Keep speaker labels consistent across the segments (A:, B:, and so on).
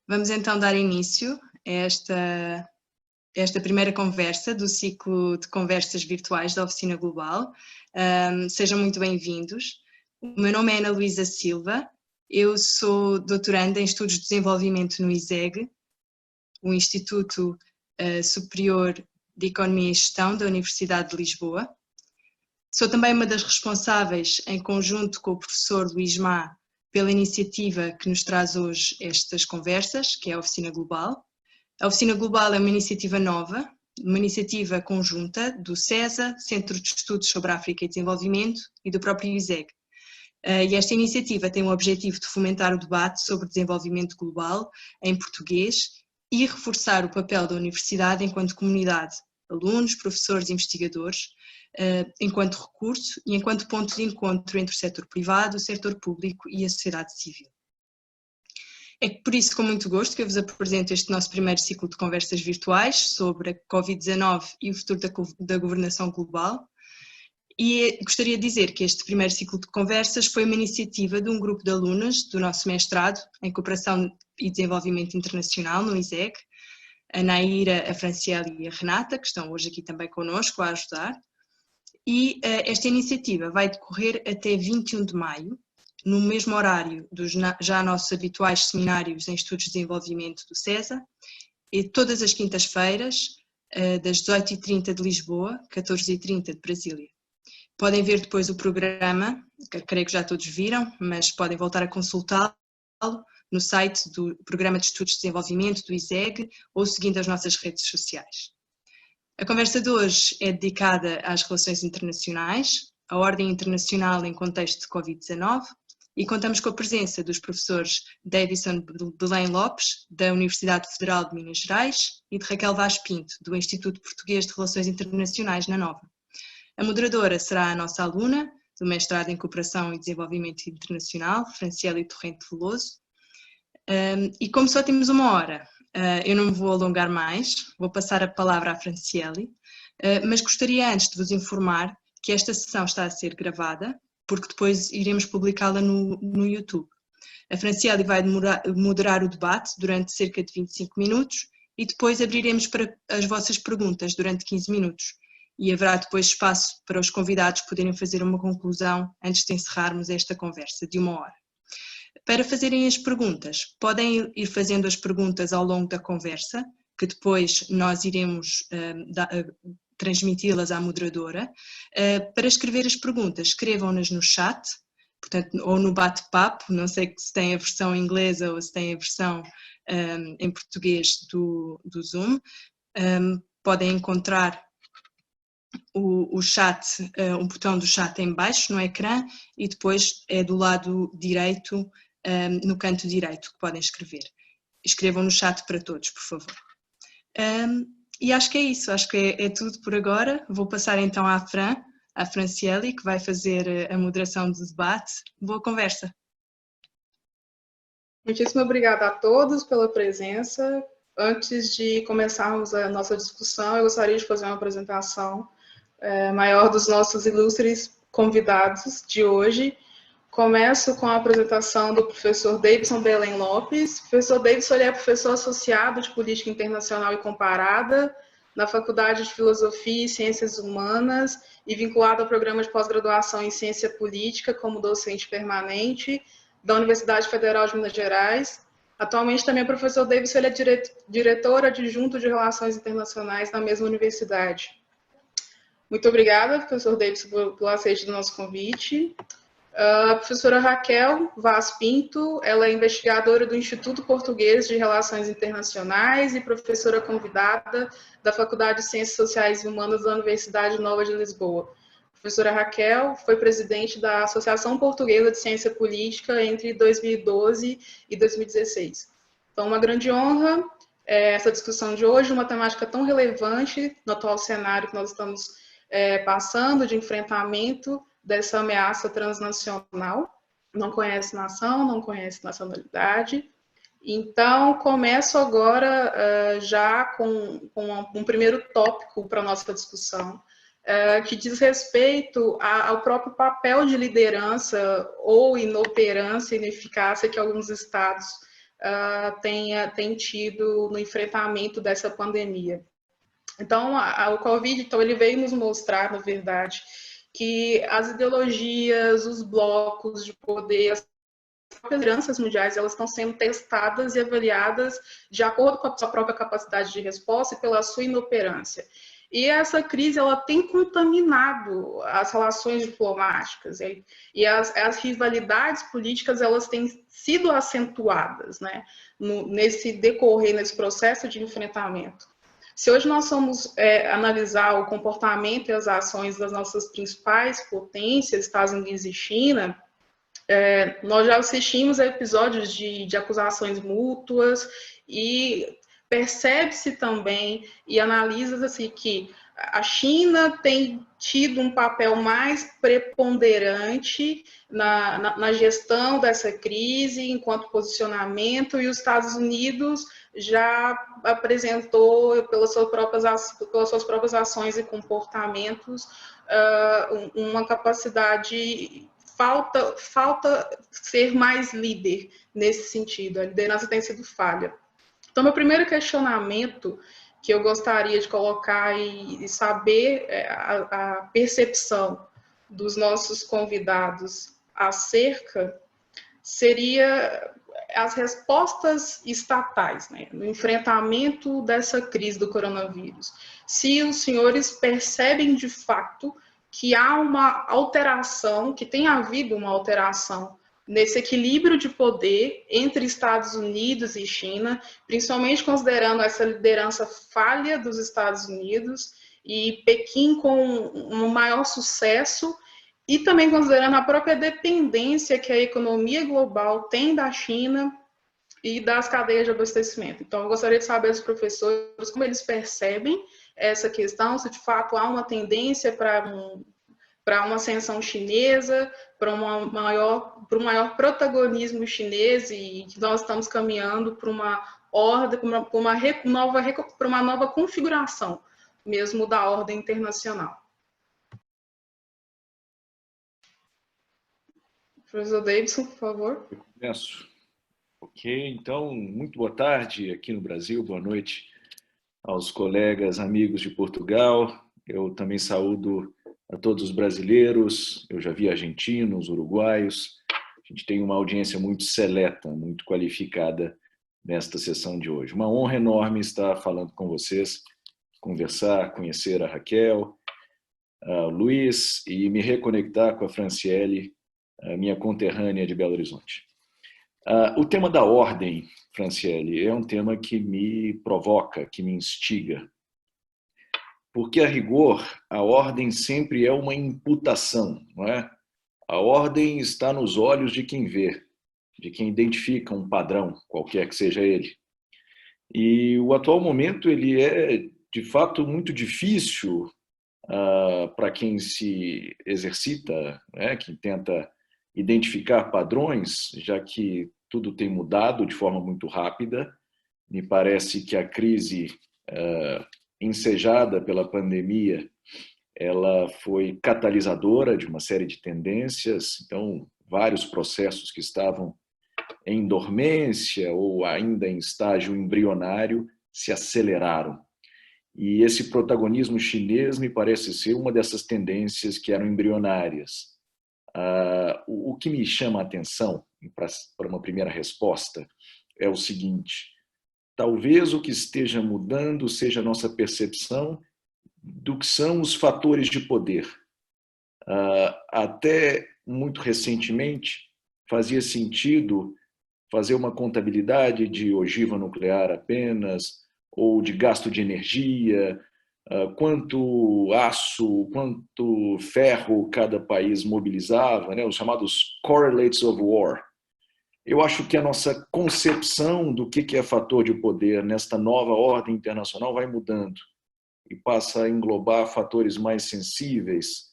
A: Vamos então dar início a esta primeira conversa do ciclo de conversas virtuais da Oficina Global. Sejam muito bem-vindos. O meu nome é Ana Luísa Silva, eu sou doutoranda em Estudos de Desenvolvimento no ISEG, o Instituto Superior de Economia e Gestão da Universidade de Lisboa. Sou também uma das responsáveis, em conjunto com o professor Luís Má, pela iniciativa que nos traz hoje estas conversas, que é a Oficina Global. A Oficina Global é uma iniciativa nova, uma iniciativa conjunta do CESA, Centro de Estudos sobre África e Desenvolvimento, e do próprio ISEG. E esta iniciativa tem o objetivo de fomentar o debate sobre desenvolvimento global em português e reforçar o papel da universidade enquanto comunidade, alunos, professores e investigadores, enquanto recurso e enquanto ponto de encontro entre o setor privado, o setor público e a sociedade civil. É por isso, com muito gosto, que eu vos apresento este nosso primeiro ciclo de conversas virtuais sobre a Covid-19 e o futuro da governação global. E gostaria de dizer que este primeiro ciclo de conversas foi uma iniciativa de um grupo de alunas do nosso mestrado em Cooperação e Desenvolvimento Internacional no ISEG, a Naira, a Franciele e a Renata, que estão hoje aqui também connosco a ajudar. E esta iniciativa vai decorrer até 21 de maio, no mesmo horário dos já nossos habituais seminários em Estudos de Desenvolvimento do CESA, e todas as quintas-feiras, das 18h30 de Lisboa, 14h30 de Brasília. Podem ver depois o programa, que creio que já todos viram, mas podem voltar a consultá-lo no site do Programa de Estudos de Desenvolvimento do ISEG ou seguindo as nossas redes sociais. A conversa de hoje é dedicada às relações internacionais, à ordem internacional em contexto de Covid-19 e contamos com a presença dos professores Davison Belém Lopes, da Universidade Federal de Minas Gerais, e de Raquel Vaz Pinto, do Instituto Português de Relações Internacionais na Nova. A moderadora será a nossa aluna do mestrado em Cooperação e Desenvolvimento Internacional, Franciele Torrente Veloso. E como só temos uma hora, eu não me vou alongar mais, vou passar a palavra à Franciele, mas gostaria antes de vos informar que esta sessão está a ser gravada, porque depois iremos publicá-la no YouTube. A Franciele vai moderar o debate durante cerca de 25 minutos e depois abriremos para as vossas perguntas durante 15 minutos. E haverá depois espaço para os convidados poderem fazer uma conclusão antes de encerrarmos esta conversa de uma hora. Para fazerem as perguntas, podem ir fazendo as perguntas ao longo da conversa, que depois nós iremos transmiti-las à moderadora. Para escrever as perguntas, escrevam-nas no chat, portanto, ou no bate-papo, não sei se tem a versão inglesa ou se tem a versão em português do Zoom. Podem encontrar o chat, um botão do chat em baixo no ecrã e depois é do lado direito, no canto direito, que podem escrever. Escrevam no chat para todos, por favor. E acho que é isso, acho que é tudo por agora. Vou passar então à Franciele, que vai fazer a moderação do debate. Boa conversa.
B: Muitíssimo obrigada a todos pela presença. Antes de começarmos a nossa discussão, eu gostaria de fazer uma apresentação maior dos nossos ilustres convidados de hoje. Começo com a apresentação do professor Davison Belém Lopes. O professor Davison é professor associado de Política Internacional e Comparada na Faculdade de Filosofia e Ciências Humanas e vinculado ao programa de pós-graduação em Ciência Política como docente permanente da Universidade Federal de Minas Gerais. Atualmente também o professor Davison é diretor adjunto de Relações Internacionais na mesma universidade. Muito obrigada, professor Davison, pelo aceite do nosso convite. A professora Raquel Vaz Pinto, ela é investigadora do Instituto Português de Relações Internacionais e professora convidada da Faculdade de Ciências Sociais e Humanas da Universidade Nova de Lisboa. A professora Raquel foi presidente da Associação Portuguesa de Ciência Política entre 2012 e 2016. Então, uma grande honra essa discussão de hoje, uma temática tão relevante no atual cenário que nós estamos passando de enfrentamento dessa ameaça transnacional, não conhece nação, não conhece nacionalidade. Então, começo agora já com um primeiro tópico para a nossa discussão, que diz respeito ao próprio papel de liderança ou inoperância, ineficácia que alguns estados tem tido no enfrentamento dessa pandemia. Então, o Covid, então, ele veio nos mostrar, na verdade, que as ideologias, os blocos de poder, as lideranças mundiais, elas estão sendo testadas e avaliadas de acordo com a sua própria capacidade de resposta e pela sua inoperância. E essa crise, ela tem contaminado as relações diplomáticas e as rivalidades políticas, elas têm sido acentuadas, né, nesse processo de enfrentamento. Se hoje nós vamos analisar o comportamento e as ações das nossas principais potências, Estados Unidos e China, nós já assistimos a episódios de acusações mútuas e percebe-se também e analisa-se assim, que a China tem tido um papel mais preponderante na gestão dessa crise, enquanto posicionamento, e os Estados Unidos já apresentou, pelas suas próprias ações e comportamentos, uma capacidade. Falta ser mais líder nesse sentido. A liderança tem sido falha. Então, meu primeiro questionamento que eu gostaria de colocar e saber a percepção dos nossos convidados acerca seria as respostas estatais, né, no enfrentamento dessa crise do coronavírus. Se os senhores percebem de fato que há uma alteração, que tem havido uma alteração nesse equilíbrio de poder entre Estados Unidos e China, principalmente considerando essa liderança falha dos Estados Unidos e Pequim com um maior sucesso, e também considerando a própria dependência que a economia global tem da China e das cadeias de abastecimento. Então, eu gostaria de saber dos professores como eles percebem essa questão, se de fato há uma tendência para uma ascensão chinesa, para um maior protagonismo chinês, e que nós estamos caminhando para uma ordem, para uma nova configuração mesmo da ordem internacional. Professor Davidson, por favor.
C: Eu começo. Ok, então, muito boa tarde aqui no Brasil, boa noite aos colegas, amigos de Portugal. Eu também saúdo a todos os brasileiros, eu já vi argentinos, uruguaios. A gente tem uma audiência muito seleta, muito qualificada nesta sessão de hoje. Uma honra enorme estar falando com vocês, conversar, conhecer a Raquel, o Luiz e me reconectar com a Franciele, a minha conterrânea de Belo Horizonte. O tema da ordem, Franciele, é um tema que me provoca, que me instiga. Porque, a rigor, a ordem sempre é uma imputação, não é? A ordem está nos olhos de quem vê, de quem identifica um padrão, qualquer que seja ele. E o atual momento ele é, de fato, muito difícil para quem se exercita, né? Quem tenta identificar padrões, já que tudo tem mudado de forma muito rápida. Me parece que a crise ensejada pela pandemia, ela foi catalisadora de uma série de tendências. Então, vários processos que estavam em dormência ou ainda em estágio embrionário se aceleraram. E esse protagonismo chinês me parece ser uma dessas tendências que eram embrionárias. O que me chama a atenção, para uma primeira resposta, é o seguinte: talvez o que esteja mudando seja a nossa percepção do que são os fatores de poder. Até muito recentemente, fazia sentido fazer uma contabilidade de ogiva nuclear apenas, ou de gasto de energia, quanto aço, quanto ferro cada país mobilizava, né? Os chamados correlates of war. Eu acho que a nossa concepção do que é fator de poder nesta nova ordem internacional vai mudando e passa a englobar fatores mais sensíveis.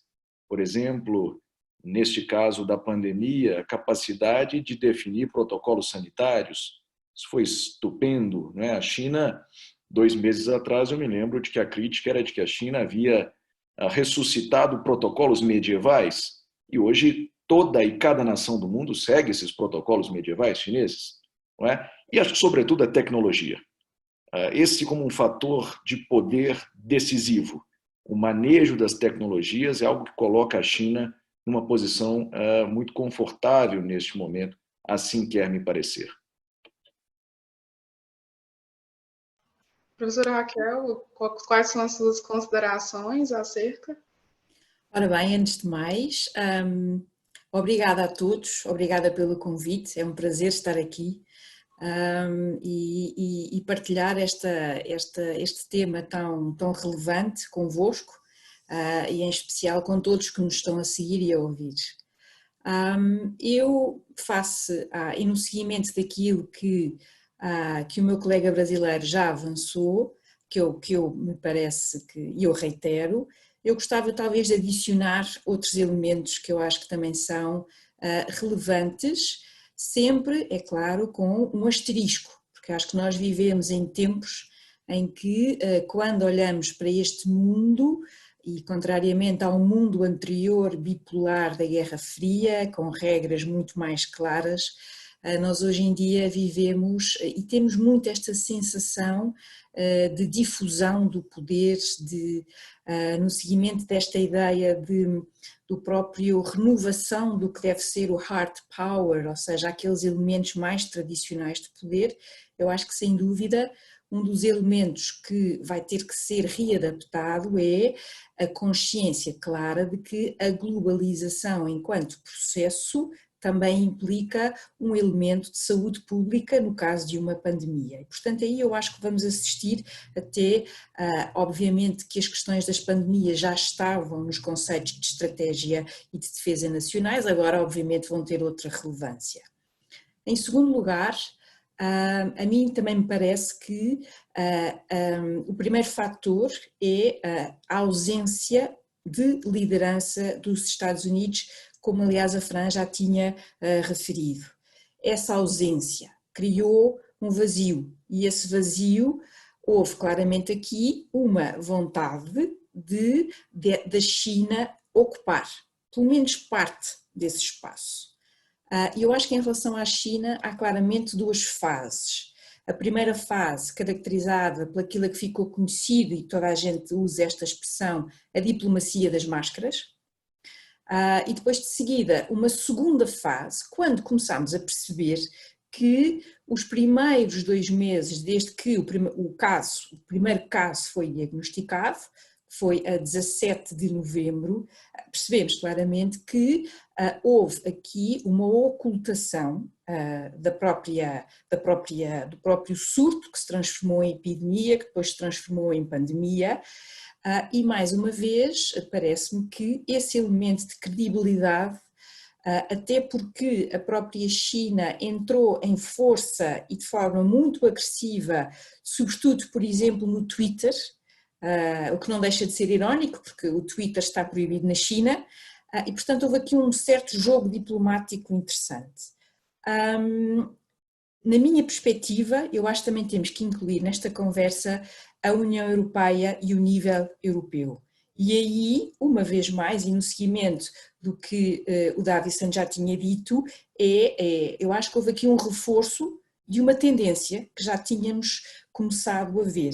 C: Por exemplo, neste caso da pandemia, a capacidade de definir protocolos sanitários. Isso foi estupendo, né? A China, 2 meses atrás, eu me lembro de que a crítica era de que a China havia ressuscitado protocolos medievais, e hoje toda e cada nação do mundo segue esses protocolos medievais chineses, não é? e acho que, sobretudo, a tecnologia. Esse como um fator de poder decisivo. O manejo das tecnologias é algo que coloca a China numa posição muito confortável neste momento, assim quer me parecer.
B: Professora Raquel, quais são as suas considerações acerca?
D: Ora bem, antes de mais, obrigada a todos, obrigada pelo convite, é um prazer estar aqui e partilhar este tema tão relevante convosco e em especial com todos que nos estão a seguir e a ouvir. Eu faço, e no seguimento daquilo que o meu colega brasileiro já avançou, que eu me parece que eu reitero, eu gostava talvez de adicionar outros elementos que eu acho que também são relevantes, sempre, é claro, com um asterisco, porque acho que nós vivemos em tempos em que, quando olhamos para este mundo, e contrariamente ao mundo anterior bipolar da Guerra Fria, com regras muito mais claras, nós hoje em dia vivemos e temos muito esta sensação de difusão do poder, no seguimento desta ideia do próprio renovação do que deve ser o hard power, ou seja, aqueles elementos mais tradicionais de poder. Eu acho que sem dúvida um dos elementos que vai ter que ser readaptado é a consciência clara de que a globalização enquanto processo também implica um elemento de saúde pública no caso de uma pandemia. E, portanto, aí eu acho que vamos assistir até, obviamente que as questões das pandemias já estavam nos conceitos de estratégia e de defesa nacionais, agora obviamente vão ter outra relevância. Em segundo lugar, a mim também me parece que o primeiro fator é a ausência de liderança dos Estados Unidos, como aliás a Fran já tinha referido. Essa ausência criou um vazio e esse vazio houve claramente aqui uma vontade da China ocupar pelo menos parte desse espaço. E eu acho que em relação à China há claramente duas fases. A primeira fase, caracterizada por aquilo que ficou conhecido, e toda a gente usa esta expressão, a diplomacia das máscaras, e depois de seguida uma segunda fase, quando começámos a perceber que os primeiros 2 meses desde que o primeiro caso foi diagnosticado, foi a 17 de novembro, percebemos claramente que houve aqui uma ocultação do próprio surto que se transformou em epidemia, que depois se transformou em pandemia, e mais uma vez parece-me que esse elemento de credibilidade, até porque a própria China entrou em força e de forma muito agressiva, sobretudo, por exemplo, no Twitter, o que não deixa de ser irónico, porque o Twitter está proibido na China, e portanto houve aqui um certo jogo diplomático interessante. Na minha perspectiva, eu acho que também temos que incluir nesta conversa a União Europeia e o nível europeu. E aí, uma vez mais, e no seguimento do que o Davison já tinha dito, eu acho que houve aqui um reforço de uma tendência que já tínhamos começado a ver,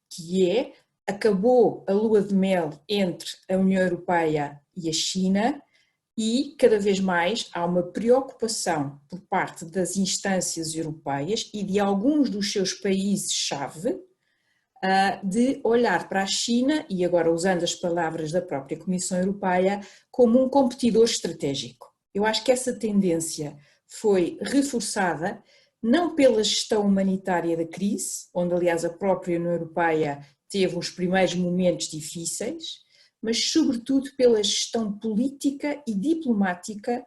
D: que é: acabou a lua de mel entre a União Europeia e a China e cada vez mais há uma preocupação por parte das instâncias europeias e de alguns dos seus países-chave de olhar para a China, e agora usando as palavras da própria Comissão Europeia, como um competidor estratégico. Eu acho que essa tendência foi reforçada não pela gestão humanitária da crise, onde aliás a própria União Europeia teve os primeiros momentos difíceis, mas sobretudo pela gestão política e diplomática,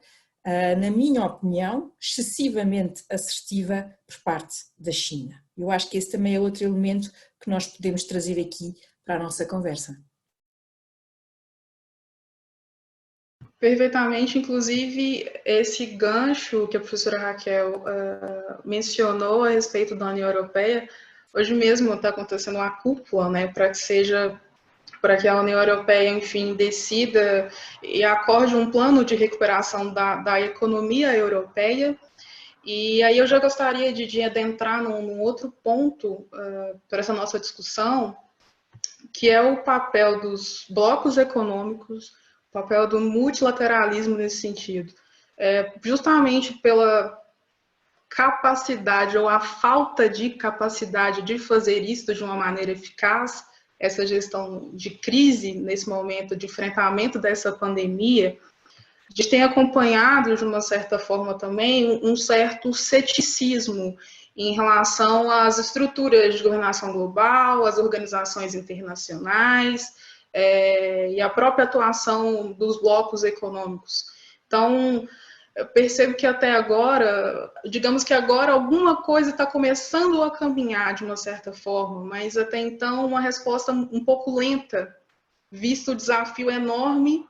D: na minha opinião, excessivamente assertiva por parte da China. Eu acho que esse também é outro elemento que nós podemos trazer aqui para a nossa conversa.
B: Perfeitamente, inclusive esse gancho que a professora Raquel mencionou a respeito da União Europeia, hoje mesmo está acontecendo uma cúpula, né, para que a União Europeia, enfim, decida e acorde um plano de recuperação da economia europeia. E aí eu já gostaria de adentrar num outro ponto para essa nossa discussão, que é o papel dos blocos econômicos, o papel do multilateralismo nesse sentido. Justamente pela capacidade ou a falta de capacidade de fazer isso de uma maneira eficaz, essa gestão de crise nesse momento de enfrentamento dessa pandemia, a gente tem acompanhado de uma certa forma também um certo ceticismo em relação às estruturas de governação global, às organizações internacionais e a própria atuação dos blocos econômicos. Então, eu percebo que até agora, digamos que agora alguma coisa está começando a caminhar de uma certa forma, mas até então uma resposta um pouco lenta, visto o desafio enorme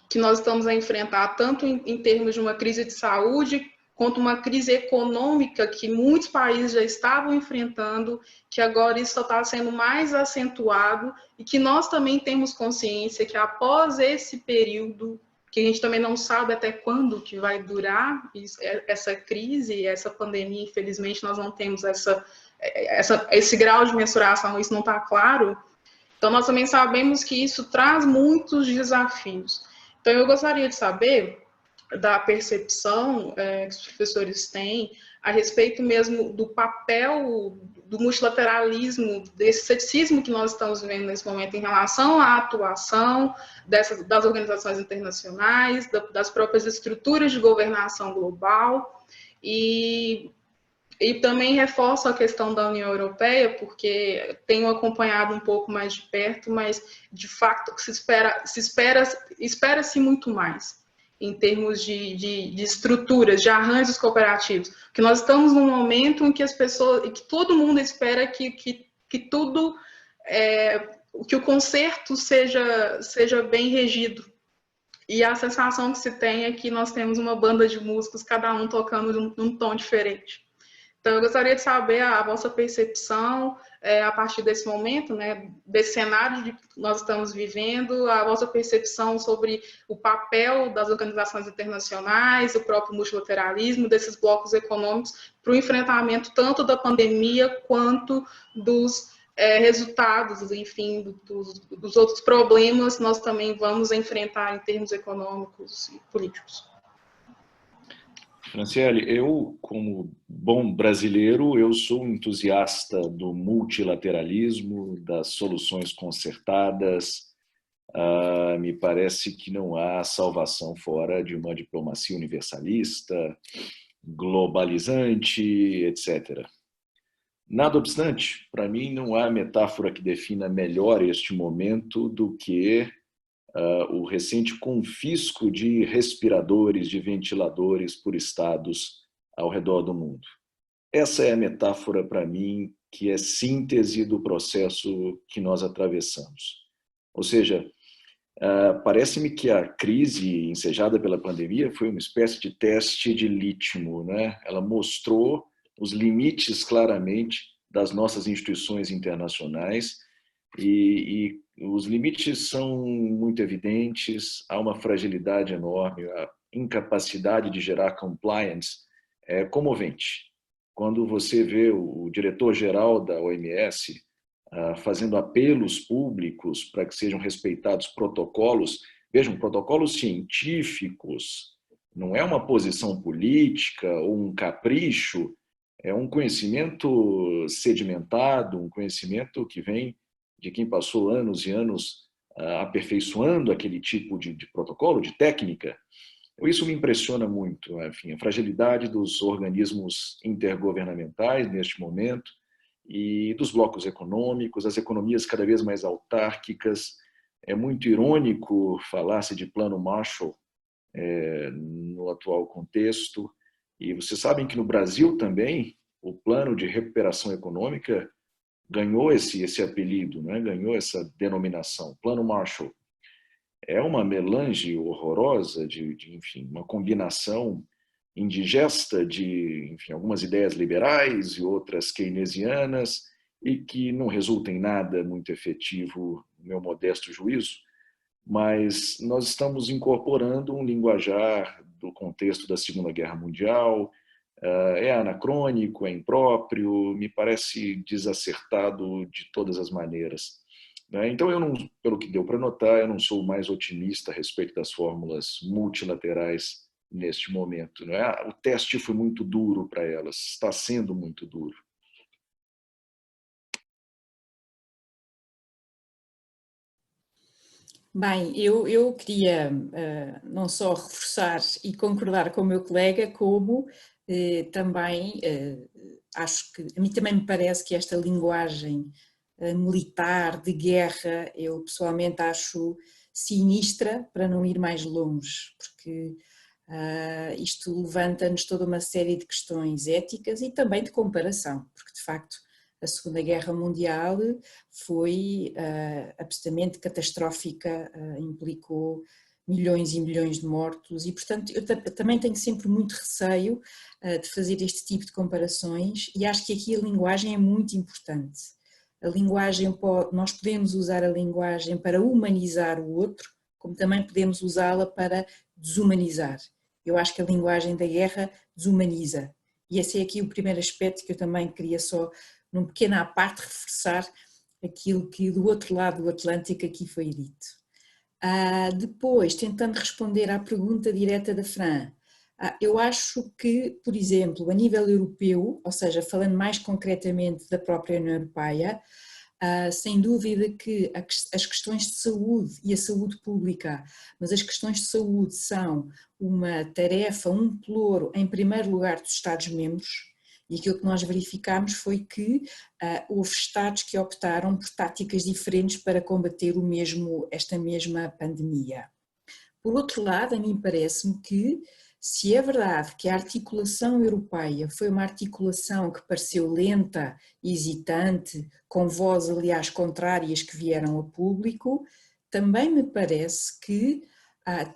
B: que nós estamos a enfrentar, tanto em termos de uma crise de saúde, quanto uma crise econômica que muitos países já estavam enfrentando, que agora isso só está sendo mais acentuado, e que nós também temos consciência que após esse período, que a gente também não sabe até quando que vai durar essa crise, essa pandemia, infelizmente nós não temos esse grau de mensuração, isso não está claro. Então nós também sabemos que isso traz muitos desafios. Então eu gostaria de saber da percepção que os professores têm a respeito mesmo do papel do multilateralismo, desse ceticismo que nós estamos vivendo nesse momento em relação à atuação das organizações internacionais, das próprias estruturas de governação global, e também reforço a questão da União Europeia, porque tenho acompanhado um pouco mais de perto, mas de fato espera-se muito mais em termos de estruturas, de arranjos cooperativos, que nós estamos num momento em que as pessoas, que todo mundo espera que tudo, que o concerto seja bem regido. E a sensação que se tem é que nós temos uma banda de músicos, cada um tocando num tom diferente. Então, eu gostaria de saber a vossa percepção a partir desse momento, né, desse cenário que nós estamos vivendo, a vossa percepção sobre o papel das organizações internacionais, o próprio multilateralismo, desses blocos econômicos, para o enfrentamento tanto da pandemia quanto dos resultados, enfim, dos outros problemas que nós também vamos enfrentar em termos econômicos e políticos.
C: Franciele, eu, como bom brasileiro, eu sou um entusiasta do multilateralismo, das soluções concertadas. Me parece que não há salvação fora de uma diplomacia universalista, globalizante, etc. Nada obstante, para mim não há metáfora que defina melhor este momento do que o recente confisco de respiradores, de ventiladores por estados ao redor do mundo. Essa é a metáfora, para mim, que é síntese do processo que nós atravessamos. Ou seja, parece-me que a crise ensejada pela pandemia foi uma espécie de teste de litmo, né? Ela mostrou os limites claramente das nossas instituições internacionais e os limites são muito evidentes, há uma fragilidade enorme, a incapacidade de gerar compliance é comovente. Quando você vê o diretor-geral da OMS fazendo apelos públicos para que sejam respeitados protocolos, vejam, protocolos científicos, não é uma posição política ou um capricho, é um conhecimento sedimentado, um conhecimento que vem de quem passou anos e anos aperfeiçoando aquele tipo de protocolo, de técnica. Isso me impressiona muito, enfim, a fragilidade dos organismos intergovernamentais neste momento e dos blocos econômicos, as economias cada vez mais autárquicas. É muito irônico falar-se de plano Marshall no atual contexto. E vocês sabem que no Brasil também o plano de recuperação econômica ganhou esse apelido, né? Ganhou essa denominação, Plano Marshall. É uma melange horrorosa enfim, uma combinação indigesta de, enfim, algumas ideias liberais e outras keynesianas e que não resulta em nada muito efetivo, no meu modesto juízo, mas nós estamos incorporando um linguajar do contexto da Segunda Guerra Mundial, É anacrônico, é impróprio, me parece desacertado de todas as maneiras. Então, eu não, pelo que deu para notar, eu não sou mais otimista a respeito das fórmulas multilaterais neste momento. O teste foi muito duro para elas, está sendo muito duro.
D: Bem, eu queria não só reforçar e concordar com o meu colega, como também acho que, a mim também me parece que esta linguagem militar, de guerra, eu pessoalmente acho sinistra, para não ir mais longe, porque isto levanta-nos toda uma série de questões éticas e também de comparação, porque de facto a Segunda Guerra Mundial foi absolutamente catastrófica, implicou milhões e milhões de mortos e, portanto, eu também tenho sempre muito receio de fazer este tipo de comparações e acho que aqui a linguagem é muito importante. A linguagem, nós podemos usar a linguagem para humanizar o outro, como também podemos usá-la para desumanizar. Eu acho que a linguagem da guerra desumaniza. E esse é aqui o primeiro aspecto que eu também queria só, num pequeno à parte, reforçar aquilo que do outro lado do Atlântico aqui foi dito. Depois, tentando responder à pergunta direta da Fran, eu acho que, por exemplo, a nível europeu, ou seja, falando mais concretamente da própria União Europeia, sem dúvida que as questões de saúde e a saúde pública, mas as questões de saúde são uma tarefa, um pelouro em primeiro lugar dos Estados-membros, e aquilo que nós verificámos foi que houve Estados que optaram por táticas diferentes para combater esta mesma pandemia. Por outro lado, a mim parece-me que, se é verdade que a articulação europeia foi uma articulação que pareceu lenta, hesitante, com vozes aliás contrárias que vieram a público, também me parece que,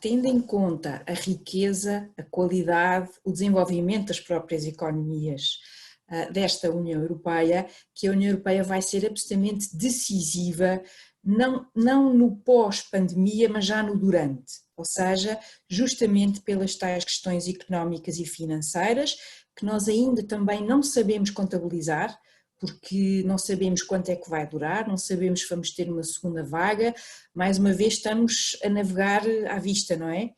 D: tendo em conta a riqueza, a qualidade, o desenvolvimento das próprias economias desta União Europeia, que a União Europeia vai ser absolutamente decisiva, não no pós-pandemia, mas já no durante, ou seja, justamente pelas tais questões económicas e financeiras, que nós ainda também não sabemos contabilizar, porque não sabemos quanto é que vai durar, não sabemos se vamos ter uma segunda vaga, mais uma vez estamos a navegar à vista, não é?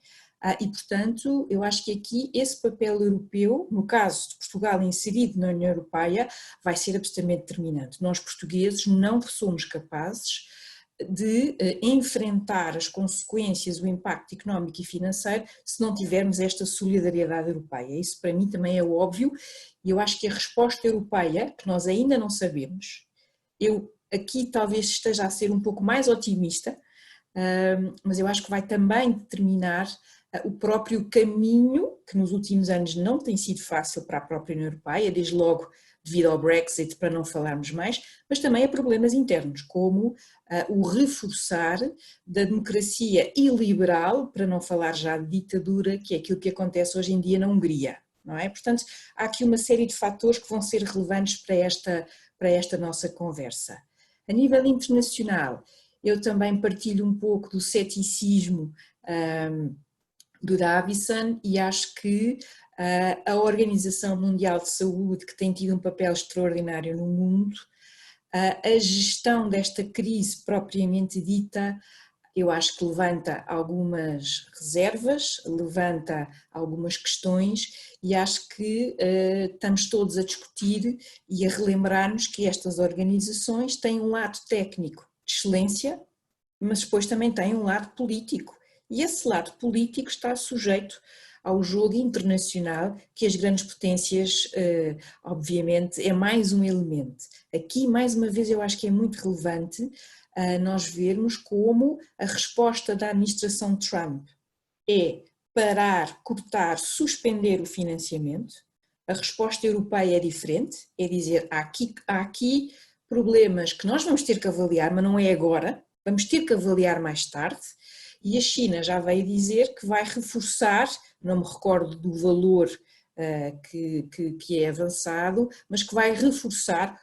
D: E portanto eu acho que aqui esse papel europeu, no caso de Portugal inserido na União Europeia, vai ser absolutamente determinante. Nós portugueses não somos capazes de enfrentar as consequências, o impacto económico e financeiro se não tivermos esta solidariedade europeia. Isso para mim também é óbvio e eu acho que a resposta europeia, que nós ainda não sabemos, eu aqui talvez esteja a ser um pouco mais otimista, mas eu acho que vai também determinar o próprio caminho, que nos últimos anos não tem sido fácil para a própria União Europeia, desde logo devido ao Brexit, para não falarmos mais, mas também a problemas internos, como o reforçar da democracia iliberal, para não falar já de ditadura, que é aquilo que acontece hoje em dia na Hungria, não é? Portanto, há aqui uma série de fatores que vão ser relevantes para esta nossa conversa. A nível internacional, eu também partilho um pouco do ceticismo do Davison e acho que a Organização Mundial de Saúde, que tem tido um papel extraordinário no mundo, a gestão desta crise propriamente dita, eu acho que levanta algumas reservas, levanta algumas questões e acho que estamos todos a discutir e a relembrar-nos que estas organizações têm um lado técnico de excelência, mas depois também têm um lado político. E esse lado político está sujeito ao jogo internacional que as grandes potências, obviamente, é mais um elemento. Aqui, mais uma vez, eu acho que é muito relevante nós vermos como a resposta da administração Trump é parar, cortar, suspender o financiamento. A resposta europeia é diferente, é dizer, há aqui problemas que nós vamos ter que avaliar, mas não é agora, vamos ter que avaliar mais tarde. E a China já veio dizer que vai reforçar, não me recordo do valor que é avançado, mas que vai reforçar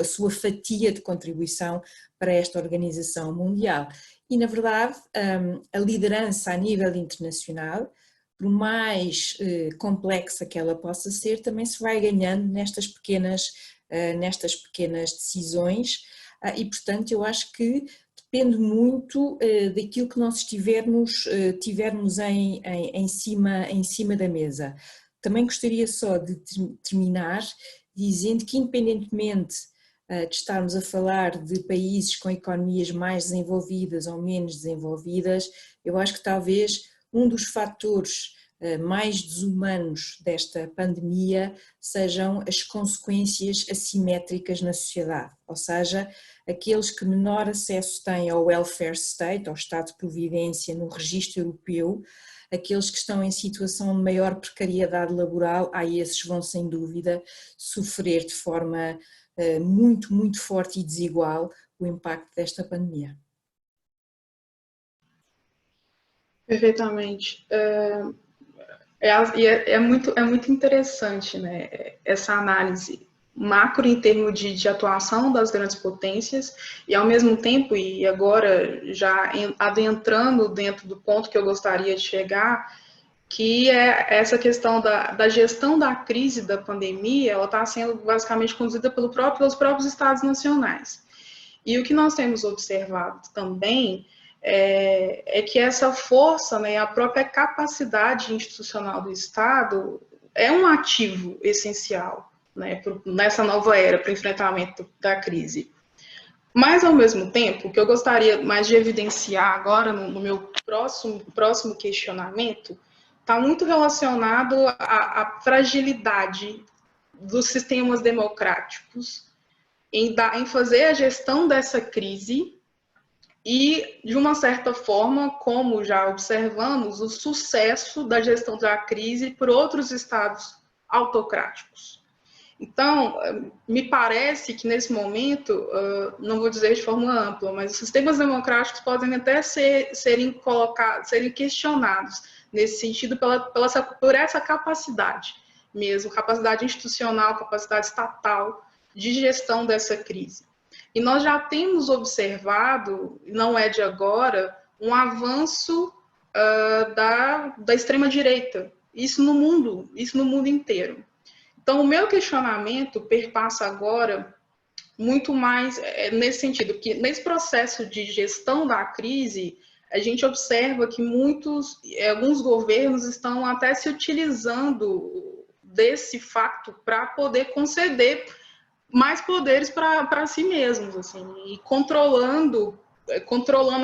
D: a sua fatia de contribuição para esta organização mundial. E, na verdade, a liderança a nível internacional, por mais complexa que ela possa ser, também se vai ganhando nestas pequenas decisões, e portanto eu acho que depende muito daquilo que nós tivermos em cima da mesa. Também gostaria só de terminar dizendo que, independentemente de estarmos a falar de países com economias mais desenvolvidas ou menos desenvolvidas, eu acho que talvez um dos fatores mais desumanos desta pandemia sejam as consequências assimétricas na sociedade, ou seja, aqueles que menor acesso têm ao welfare state, ao estado de providência no registro europeu, aqueles que estão em situação de maior precariedade laboral, esses vão sem dúvida sofrer de forma muito, muito forte e desigual o impacto desta pandemia.
B: Perfeitamente. É muito interessante, né, essa análise macro em termos de atuação das grandes potências e, ao mesmo tempo, e agora já adentrando dentro do ponto que eu gostaria de chegar, que é essa questão da gestão da crise da pandemia, ela está sendo basicamente conduzida pelos próprios Estados nacionais. E o que nós temos observado também é que essa força, né, a própria capacidade institucional do Estado é um ativo essencial, né, nessa nova era para o enfrentamento da crise. Mas, ao mesmo tempo, o que eu gostaria mais de evidenciar agora no meu próximo questionamento está muito relacionado à fragilidade dos sistemas democráticos em fazer a gestão dessa crise e, de uma certa forma, como já observamos, o sucesso da gestão da crise por outros estados autocráticos. Então, me parece que nesse momento, não vou dizer de forma ampla, mas os sistemas democráticos podem até serem questionados nesse sentido por essa capacidade mesmo, capacidade institucional, capacidade estatal de gestão dessa crise. E nós já temos observado, não é de agora, um avanço da extrema-direita, isso no mundo inteiro. Então, o meu questionamento perpassa agora muito mais nesse sentido, que nesse processo de gestão da crise, a gente observa que alguns governos estão até se utilizando desse fato para poder conceder mais poderes para si mesmos, assim, e controlando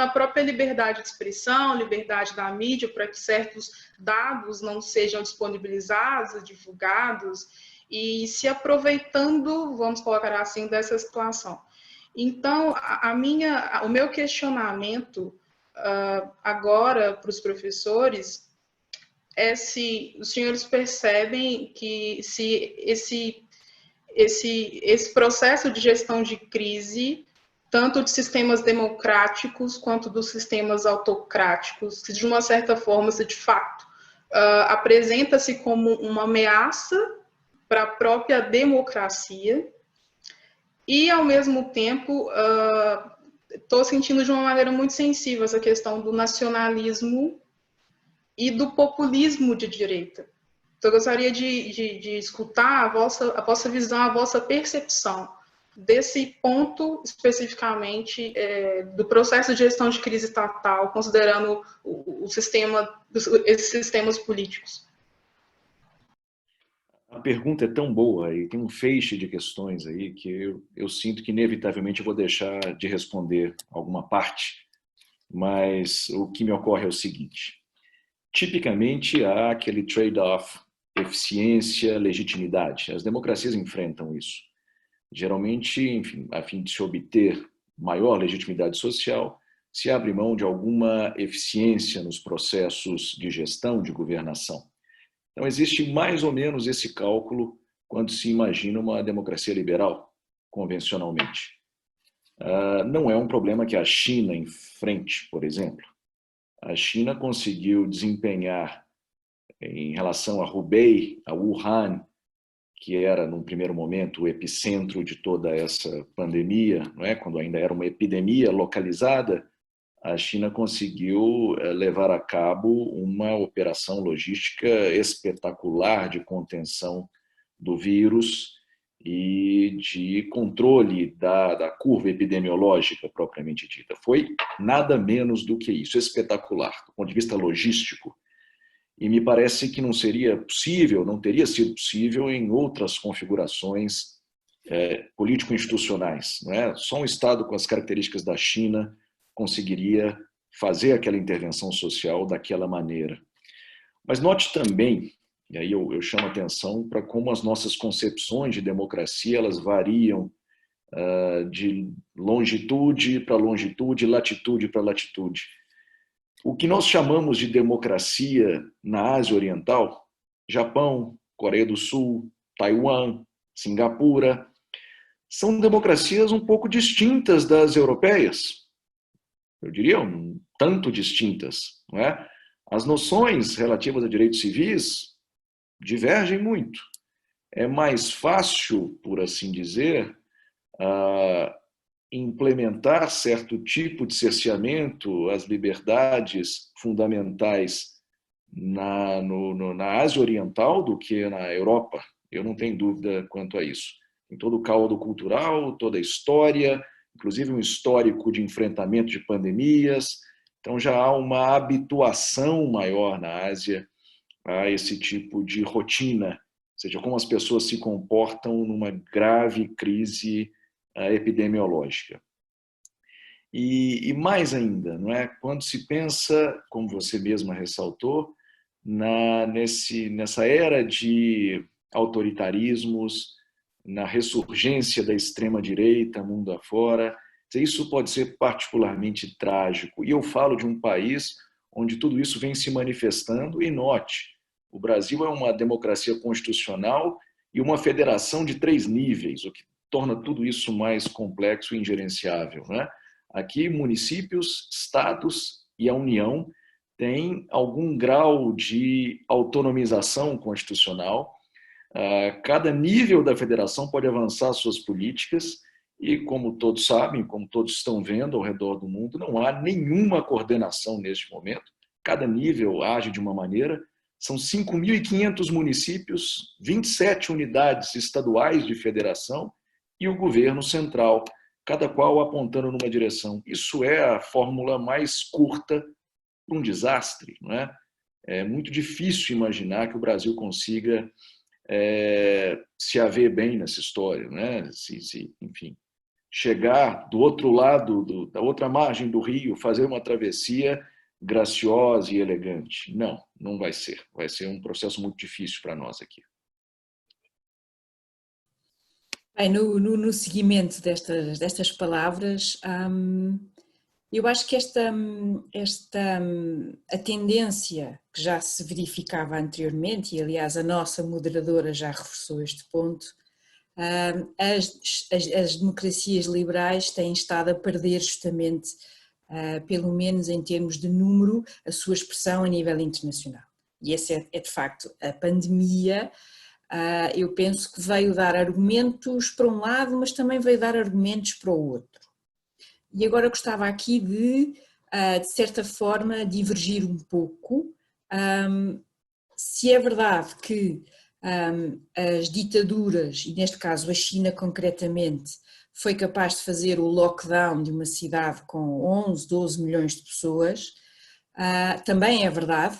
B: a própria liberdade de expressão, liberdade da mídia, para que certos dados não sejam disponibilizados, divulgados, e se aproveitando, vamos colocar assim, dessa situação. Então, o meu questionamento agora para os professores é se os senhores percebem que se esse processo de gestão de crise, tanto de sistemas democráticos quanto dos sistemas autocráticos, se de uma certa forma, se de fato apresenta-se como uma ameaça para a própria democracia e, ao mesmo tempo, estou sentindo de uma maneira muito sensível essa questão do nacionalismo e do populismo de direita. Então, eu gostaria de escutar a vossa visão, a vossa percepção desse ponto, especificamente, do processo de gestão de crise estatal, considerando esses sistemas políticos.
C: A pergunta é tão boa e tem um feixe de questões aí que eu sinto que, inevitavelmente, eu vou deixar de responder alguma parte, mas o que me ocorre é o seguinte. Tipicamente, há aquele trade-off eficiência, legitimidade. As democracias enfrentam isso. Geralmente, enfim, a fim de se obter maior legitimidade social, se abre mão de alguma eficiência nos processos de gestão, de governação. Então, existe mais ou menos esse cálculo quando se imagina uma democracia liberal, convencionalmente. Não é um problema que a China enfrente, por exemplo. A China conseguiu desempenhar, em relação a Hubei, a Wuhan, que era, num primeiro momento, o epicentro de toda essa pandemia, não é? Quando ainda era uma epidemia localizada, a China conseguiu levar a cabo uma operação logística espetacular de contenção do vírus e de controle da curva epidemiológica propriamente dita. Foi nada menos do que isso, espetacular, do ponto de vista logístico. E me parece que não seria possível, não teria sido possível em outras configurações político-institucionais. Não é? Só um Estado com as características da China conseguiria fazer aquela intervenção social daquela maneira. Mas note também, e aí eu chamo a atenção para como as nossas concepções de democracia elas variam de longitude para longitude, latitude para latitude. O que nós chamamos de democracia na Ásia Oriental, Japão, Coreia do Sul, Taiwan, Singapura, são democracias um pouco distintas das europeias. Eu diria um tanto distintas, não é? As noções relativas a direitos civis divergem muito. É mais fácil, por assim dizer, implementar certo tipo de cerceamento às liberdades fundamentais na Ásia Oriental do que na Europa. Eu não tenho dúvida quanto a isso. Em todo o caldo cultural, toda a história, inclusive um histórico de enfrentamento de pandemias. Então já há uma habituação maior na Ásia a esse tipo de rotina, ou seja, como as pessoas se comportam numa grave crise epidemiológica. E mais ainda, não é? Quando se pensa, como você mesma ressaltou, nessa era de autoritarismos, na ressurgência da extrema-direita mundo afora, isso pode ser particularmente trágico. E eu falo de um país onde tudo isso vem se manifestando, e note, o Brasil é uma democracia constitucional e uma federação de 3 níveis, o que torna tudo isso mais complexo e ingerenciável, né? Aqui, municípios, estados e a União têm algum grau de autonomização constitucional. Cada nível da federação pode avançar suas políticas e, como todos sabem, como todos estão vendo ao redor do mundo, não há nenhuma coordenação neste momento. Cada nível age de uma maneira. São 5.500 municípios, 27 unidades estaduais de federação e o governo central, cada qual apontando numa direção. Isso é a fórmula mais curta para um desastre, não é? É muito difícil imaginar que o Brasil consiga se haver bem nessa história, né? Enfim, chegar do outro lado, da outra margem do rio, fazer uma travessia graciosa e elegante. Não vai ser. Vai ser um processo muito difícil para nós aqui.
D: Bem, no seguimento destas palavras, eu acho que a tendência que já se verificava anteriormente, e aliás a nossa moderadora já reforçou este ponto, as democracias liberais têm estado a perder justamente, pelo menos em termos de número, a sua expressão a nível internacional. E essa é de facto a pandemia. Eu penso que veio dar argumentos para um lado, mas também veio dar argumentos para o outro. E agora gostava aqui de certa forma, divergir um pouco. Se é verdade que as ditaduras, e neste caso a China concretamente, foi capaz de fazer o lockdown de uma cidade com 11, 12 milhões de pessoas, também é verdade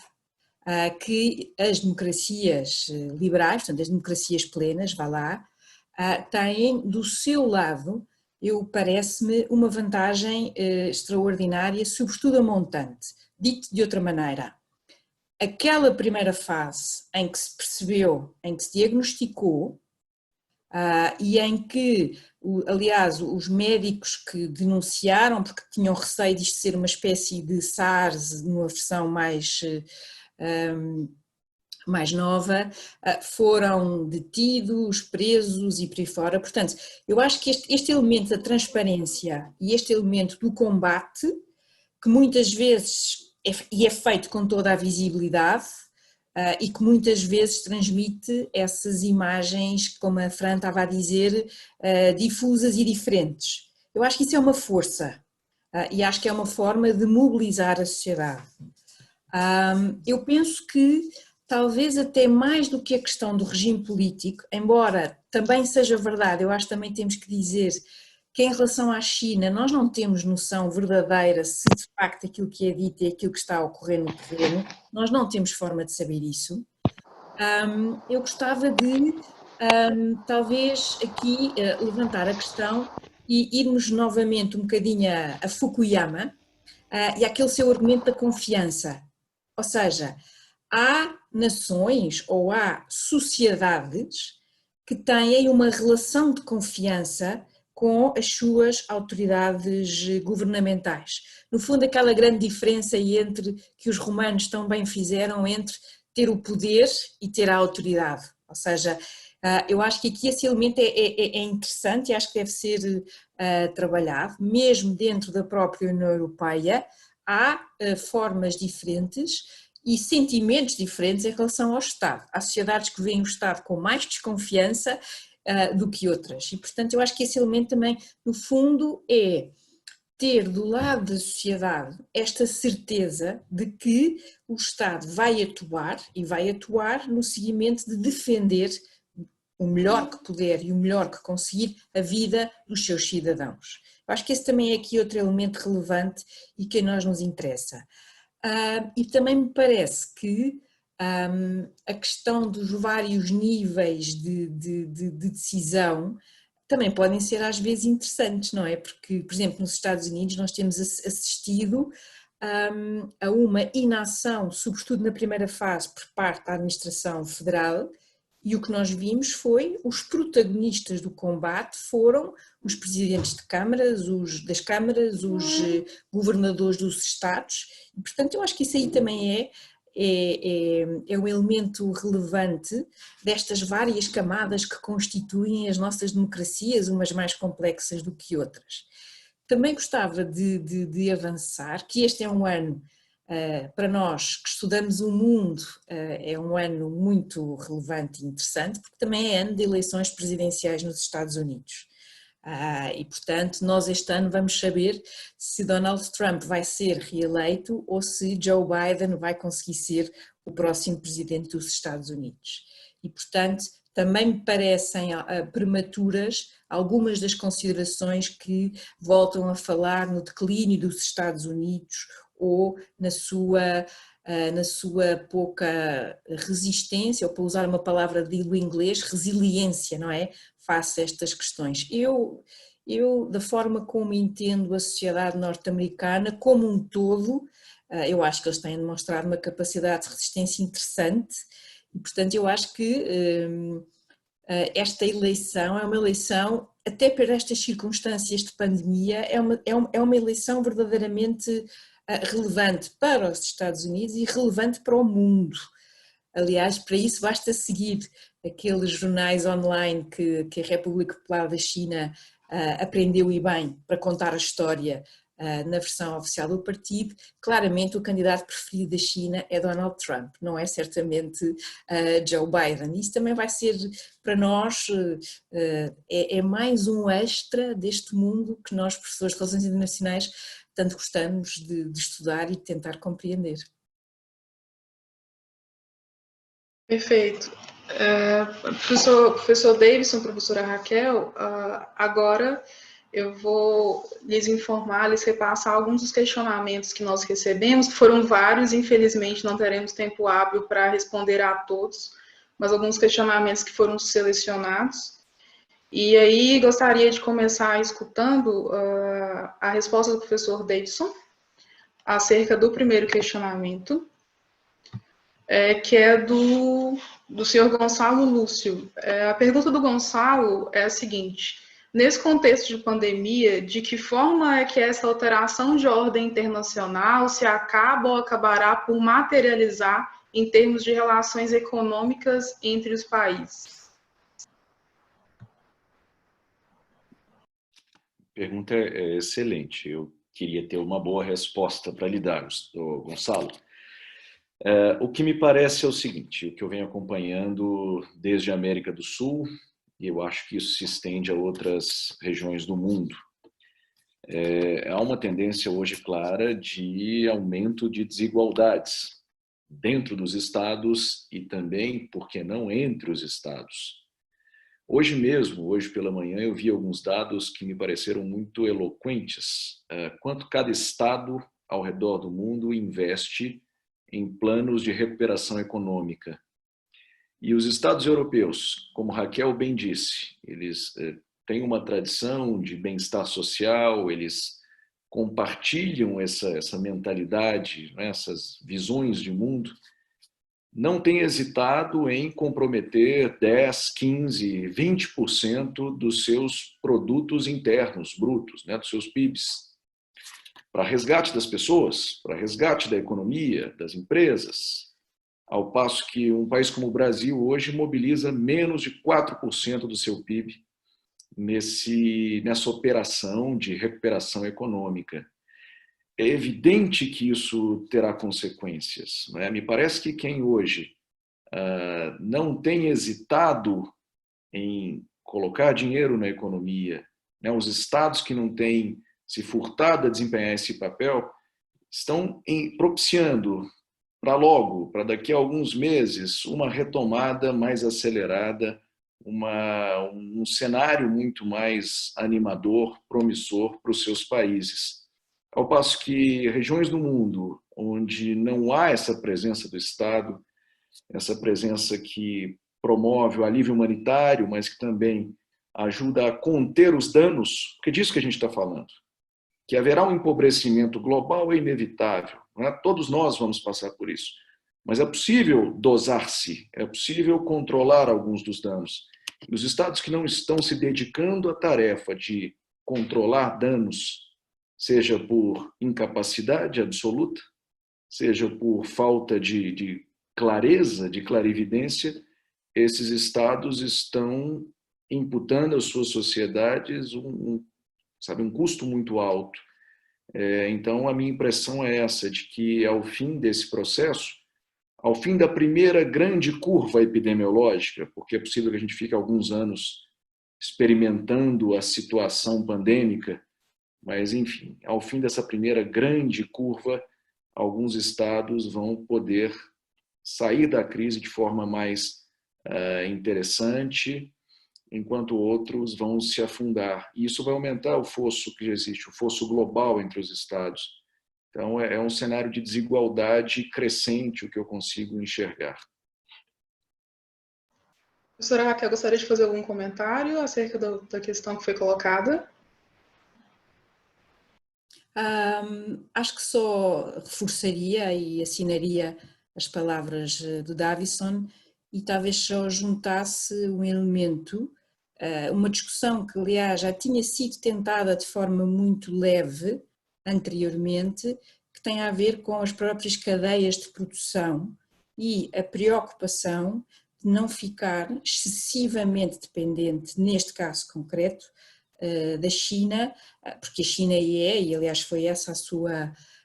D: que as democracias liberais, portanto as democracias plenas, têm do seu lado, parece-me, uma vantagem extraordinária, sobretudo a montante. Dito de outra maneira, aquela primeira fase em que se percebeu, em que se diagnosticou e em que, aliás, os médicos que denunciaram, porque tinham receio de isto ser uma espécie de SARS, numa versão mais nova, foram detidos, presos e por aí fora. Portanto, eu acho que este elemento da transparência e este elemento do combate, que muitas vezes é feito com toda a visibilidade e que muitas vezes transmite essas imagens, como a Fran estava a dizer, difusas e diferentes. Eu acho que isso é uma força. e acho que é uma forma de mobilizar a sociedade. Eu penso que talvez até mais do que a questão do regime político, embora também seja verdade, eu acho que também temos que dizer que em relação à China nós não temos noção verdadeira se de facto aquilo que é dito é aquilo que está a ocorrer no terreno, nós não temos forma de saber isso. Eu gostava de talvez aqui levantar a questão e irmos novamente um bocadinho a Fukuyama e àquele seu argumento da confiança. Ou seja, há nações ou há sociedades que têm uma relação de confiança com as suas autoridades governamentais. No fundo, aquela grande diferença entre que os romanos tão bem fizeram entre ter o poder e ter a autoridade. Ou seja, eu acho que aqui esse elemento é interessante e acho que deve ser trabalhado, mesmo dentro da própria União Europeia, há formas diferentes e sentimentos diferentes em relação ao Estado. Há sociedades que veem o Estado com mais desconfiança do que outras e, portanto, eu acho que esse elemento também, no fundo, é ter do lado da sociedade esta certeza de que o Estado vai atuar e vai atuar no seguimento de defender o melhor que puder e o melhor que conseguir a vida dos seus cidadãos. Eu acho que esse também é aqui outro elemento relevante e que a nós nos interessa. E também me parece que a questão dos vários níveis de decisão também podem ser às vezes interessantes, não é? Porque, por exemplo, nos Estados Unidos nós temos assistido a uma inação, sobretudo na primeira fase, por parte da administração federal, e o que nós vimos foi os protagonistas do combate foram os presidentes de câmaras, das câmaras, os governadores dos estados, e portanto eu acho que isso aí também é um elemento relevante destas várias camadas que constituem as nossas democracias, umas mais complexas do que outras. Também gostava de avançar que este é um ano, para nós que estudamos o mundo, é um ano muito relevante e interessante, porque também é ano de eleições presidenciais nos Estados Unidos. E, portanto, nós este ano vamos saber se Donald Trump vai ser reeleito ou se Joe Biden vai conseguir ser o próximo presidente dos Estados Unidos. E, portanto, também me parecem prematuras algumas das considerações que voltam a falar no declínio dos Estados Unidos ou na sua pouca resistência, ou para usar uma palavra do inglês, resiliência, não é? Face a estas questões. Eu, da forma como entendo a sociedade norte-americana como um todo, eu acho que eles têm demonstrado uma capacidade de resistência interessante e, portanto, eu acho que esta eleição é uma eleição, até por estas circunstâncias de pandemia, é uma eleição verdadeiramente relevante para os Estados Unidos e relevante para o mundo. Aliás, para isso basta seguir aqueles jornais online que a República Popular da China aprendeu e bem para contar a história na versão oficial do partido. Claramente o candidato preferido da China é Donald Trump, não é certamente Joe Biden. Isso também vai ser para nós, é mais um extra deste mundo que nós, professores de Relações Internacionais, tanto gostamos de estudar e de tentar compreender.
B: Perfeito. Professor Davidson, professora Raquel, agora eu vou lhes informar, lhes repassar alguns dos questionamentos que nós recebemos, que foram vários, infelizmente não teremos tempo hábil para responder a todos, mas alguns questionamentos que foram selecionados. E aí gostaria de começar escutando a resposta do professor Davidson acerca do primeiro questionamento, que é do senhor Gonçalo Lúcio. A pergunta do Gonçalo é a seguinte: nesse contexto de pandemia, de que forma é que essa alteração de ordem internacional se acaba ou acabará por materializar em termos de relações econômicas entre os países?
C: Pergunta é excelente. Eu queria ter uma boa resposta para lhe dar, Gonçalo. O que me parece é o seguinte: o que eu venho acompanhando desde a América do Sul, e eu acho que isso se estende a outras regiões do mundo, há uma tendência hoje clara de aumento de desigualdades dentro dos estados e também, por que não, entre os estados. Hoje mesmo, hoje pela manhã, eu vi alguns dados que me pareceram muito eloquentes. Quanto cada estado ao redor do mundo investe em planos de recuperação econômica. E os estados europeus, como Raquel bem disse, eles têm uma tradição de bem-estar social, eles compartilham essa mentalidade, né, essas visões de mundo, não têm hesitado em comprometer 10, 15, 20% dos seus produtos internos brutos, né, dos seus PIBs, para resgate das pessoas, para resgate da economia, das empresas, ao passo que um país como o Brasil hoje mobiliza menos de 4% do seu PIB nessa operação de recuperação econômica. É evidente que isso terá consequências, não é? Me parece que quem hoje não tem hesitado em colocar dinheiro na economia, né? Os estados que não têm se furtado a desempenhar esse papel, estão propiciando para logo, para daqui a alguns meses, uma retomada mais acelerada, um cenário muito mais animador, promissor para os seus países. Ao passo que regiões do mundo onde não há essa presença do Estado, essa presença que promove o alívio humanitário, mas que também ajuda a conter os danos, porque é disso que a gente está falando, que haverá um empobrecimento global é inevitável, não é? Todos nós vamos passar por isso, mas é possível dosar-se, é possível controlar alguns dos danos. E os estados que não estão se dedicando à tarefa de controlar danos, seja por incapacidade absoluta, seja por falta de clareza, de clarividência, esses estados estão imputando às suas sociedades um custo muito alto. Então, a minha impressão é essa, de que ao fim desse processo, ao fim da primeira grande curva epidemiológica, porque é possível que a gente fique alguns anos experimentando a situação pandêmica, mas, enfim, ao fim dessa primeira grande curva, alguns estados vão poder sair da crise de forma mais interessante, enquanto outros vão se afundar. E isso vai aumentar o fosso que já existe, o fosso global entre os estados. Então, é um cenário de desigualdade crescente o que eu consigo enxergar.
B: Professora Raquel, gostaria de fazer algum comentário acerca da questão que foi colocada?
D: Acho que só reforçaria e assinaria as palavras do Davison e talvez só juntasse um elemento, uma discussão que, aliás, já tinha sido tentada de forma muito leve anteriormente, que tem a ver com as próprias cadeias de produção e a preocupação de não ficar excessivamente dependente, neste caso concreto, da China, porque a China e aliás foi essa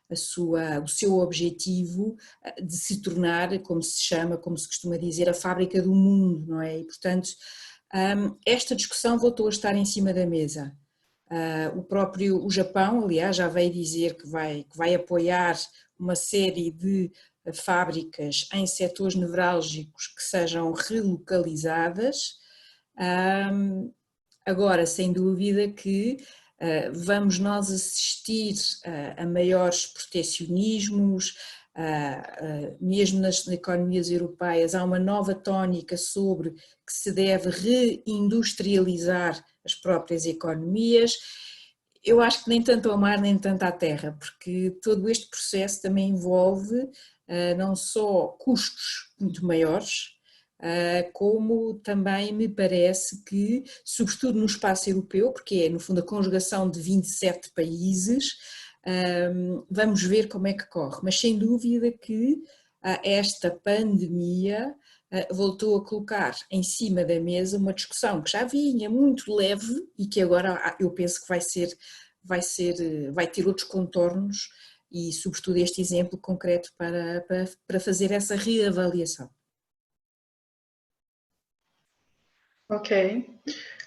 D: o seu objetivo de se tornar, como se chama, como se costuma dizer, a fábrica do mundo, não é? E, portanto, esta discussão voltou a estar em cima da mesa. O Japão, aliás, já veio dizer que vai apoiar uma série de fábricas em setores nevrálgicos que sejam relocalizadas. Agora, sem dúvida que vamos nós assistir a maiores proteccionismos, mesmo nas economias europeias há uma nova tónica sobre que se deve reindustrializar as próprias economias. Eu acho que nem tanto ao mar nem tanto à terra, porque todo este processo também envolve não só custos muito maiores, como também me parece que, sobretudo no espaço europeu, porque é no fundo a conjugação de 27 países, vamos ver como é que corre, mas sem dúvida que esta pandemia voltou a colocar em cima da mesa uma discussão que já vinha muito leve e que agora eu penso que vai ter outros contornos e sobretudo este exemplo concreto para fazer essa reavaliação.
B: Ok.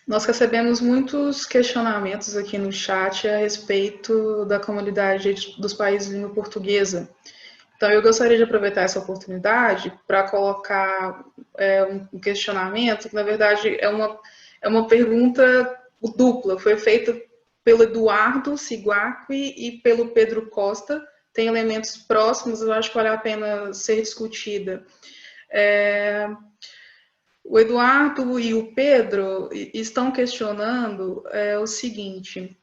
B: Nós recebemos muitos questionamentos aqui no chat a respeito da comunidade dos países de língua portuguesa. Então, eu gostaria de aproveitar essa oportunidade para colocar um questionamento, que na verdade é uma pergunta dupla, foi feita pelo Eduardo Siguacqui e pelo Pedro Costa, tem elementos próximos, eu acho que vale a pena ser discutida. O Eduardo e o Pedro estão questionando o seguinte: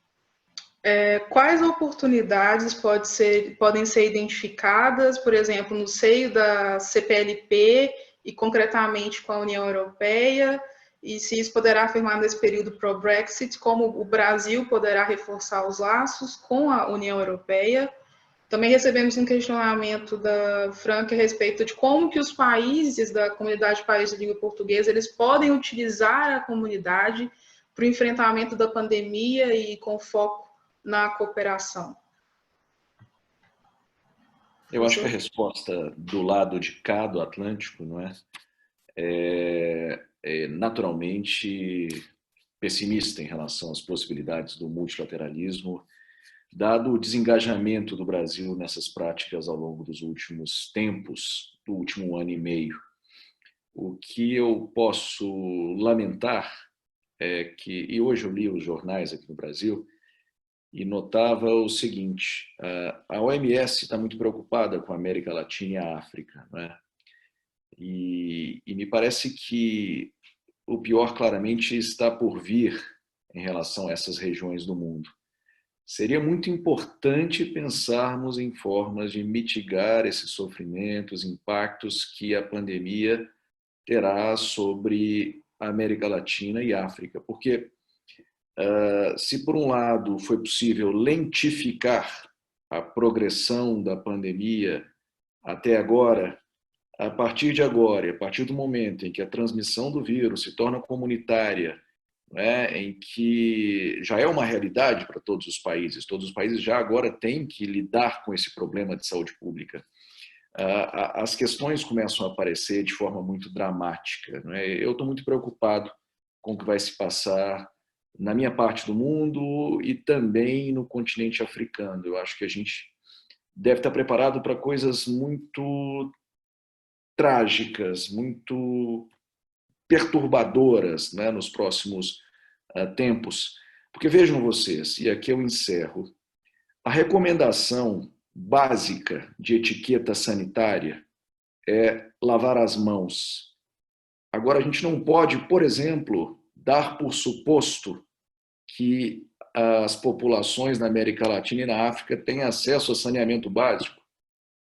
B: quais oportunidades podem ser identificadas, por exemplo, no seio da CPLP e concretamente com a União Europeia, e se isso poderá afirmar nesse período pró-Brexit, como o Brasil poderá reforçar os laços com a União Europeia. Também recebemos um questionamento da Franca a respeito de como que os países da comunidade de países de língua portuguesa eles podem utilizar a comunidade para o enfrentamento da pandemia e com foco na cooperação.
C: Eu acho que a resposta do lado de cá do Atlântico, não é naturalmente pessimista em relação às possibilidades do multilateralismo, dado o desengajamento do Brasil nessas práticas ao longo dos últimos tempos, do último ano e meio. O que eu posso lamentar é que, e hoje eu li os jornais aqui no Brasil, e notava o seguinte: a OMS está muito preocupada com a América Latina e a África, não é? E me parece que o pior claramente está por vir em relação a essas regiões do mundo. Seria muito importante pensarmos em formas de mitigar esses sofrimentos, impactos que a pandemia terá sobre a América Latina e África, porque se por um lado foi possível lentificar a progressão da pandemia até agora, a partir de agora, e a partir do momento em que a transmissão do vírus se torna comunitária, em que já é uma realidade para todos os países já agora têm que lidar com esse problema de saúde pública, as questões começam a aparecer de forma muito dramática. Eu estou muito preocupado com o que vai se passar na minha parte do mundo e também no continente africano. Eu acho que a gente deve estar preparado para coisas muito trágicas, muito perturbadoras, nos próximos tempos. Porque vejam vocês, e aqui eu encerro, a recomendação básica de etiqueta sanitária é lavar as mãos. Agora, a gente não pode, por exemplo, dar por suposto que as populações na América Latina e na África têm acesso a saneamento básico,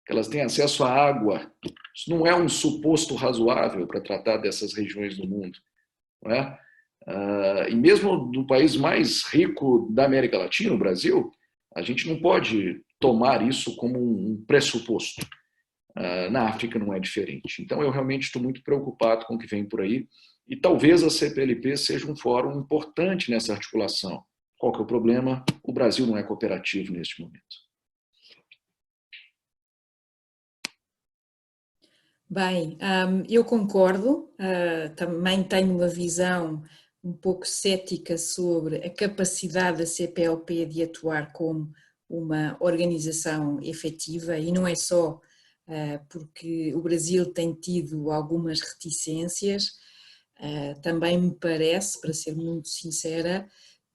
C: que elas têm acesso à água. Isso não é um suposto razoável para tratar dessas regiões do mundo, não é? E mesmo no país mais rico da América Latina, o Brasil, a gente não pode tomar isso como um pressuposto. Na África não é diferente. Então eu realmente estou muito preocupado com o que vem por aí e talvez a CPLP seja um fórum importante nessa articulação. Qual que é o problema? O Brasil não é cooperativo neste momento.
D: Bem, eu concordo, também tenho uma visão um pouco cética sobre a capacidade da CPLP de atuar como uma organização efetiva, e não é só porque o Brasil tem tido algumas reticências, também me parece, para ser muito sincera,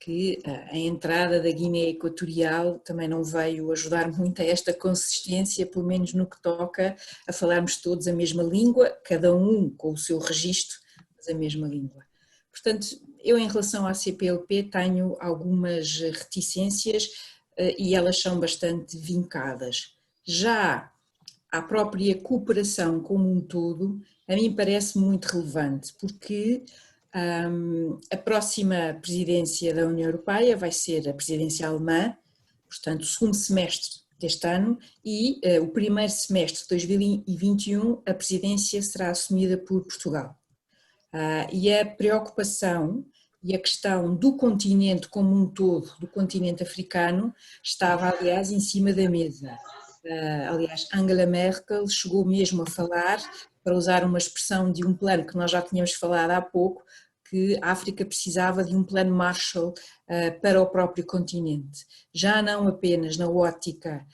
D: que a entrada da Guiné Equatorial também não veio ajudar muito a esta consistência, pelo menos no que toca a falarmos todos a mesma língua, cada um com o seu registro, mas a mesma língua. Portanto, eu em relação à CPLP tenho algumas reticências e elas são bastante vincadas. Já a própria cooperação como um todo, a mim parece muito relevante, porque a próxima presidência da União Europeia vai ser a presidência alemã, portanto o segundo semestre deste ano, e o primeiro semestre de 2021 a presidência será assumida por Portugal. E a preocupação e a questão do continente como um todo, do continente africano, estava aliás em cima da mesa. Aliás, Angela Merkel chegou mesmo a falar, para usar uma expressão de um plano que nós já tínhamos falado há pouco, que a África precisava de um plano Marshall para o próprio continente, já não apenas na ótica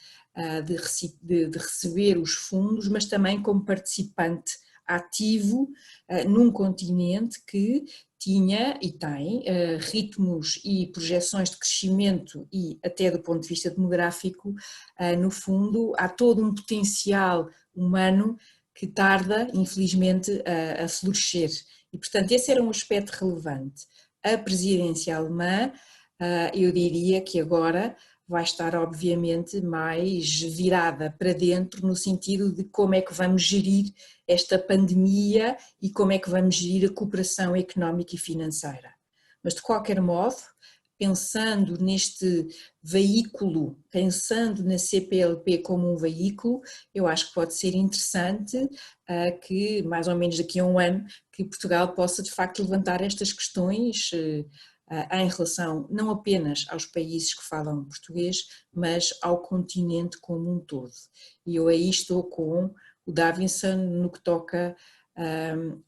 D: de receber os fundos, mas também como participante ativo num continente que tinha e tem ritmos e projeções de crescimento e até do ponto de vista demográfico, no fundo há todo um potencial humano que tarda, infelizmente, a florescer. E, portanto, esse era um aspecto relevante. A presidência alemã, eu diria que agora vai estar, obviamente, mais virada para dentro no sentido de como é que vamos gerir esta pandemia e como é que vamos gerir a cooperação económica e financeira. Mas, de qualquer modo, pensando neste veículo, pensando na CPLP como um veículo, eu acho que pode ser interessante que, mais ou menos daqui a um ano, que Portugal possa de facto levantar estas questões em relação não apenas aos países que falam português, mas ao continente como um todo. E eu aí estou com o Davinson no que toca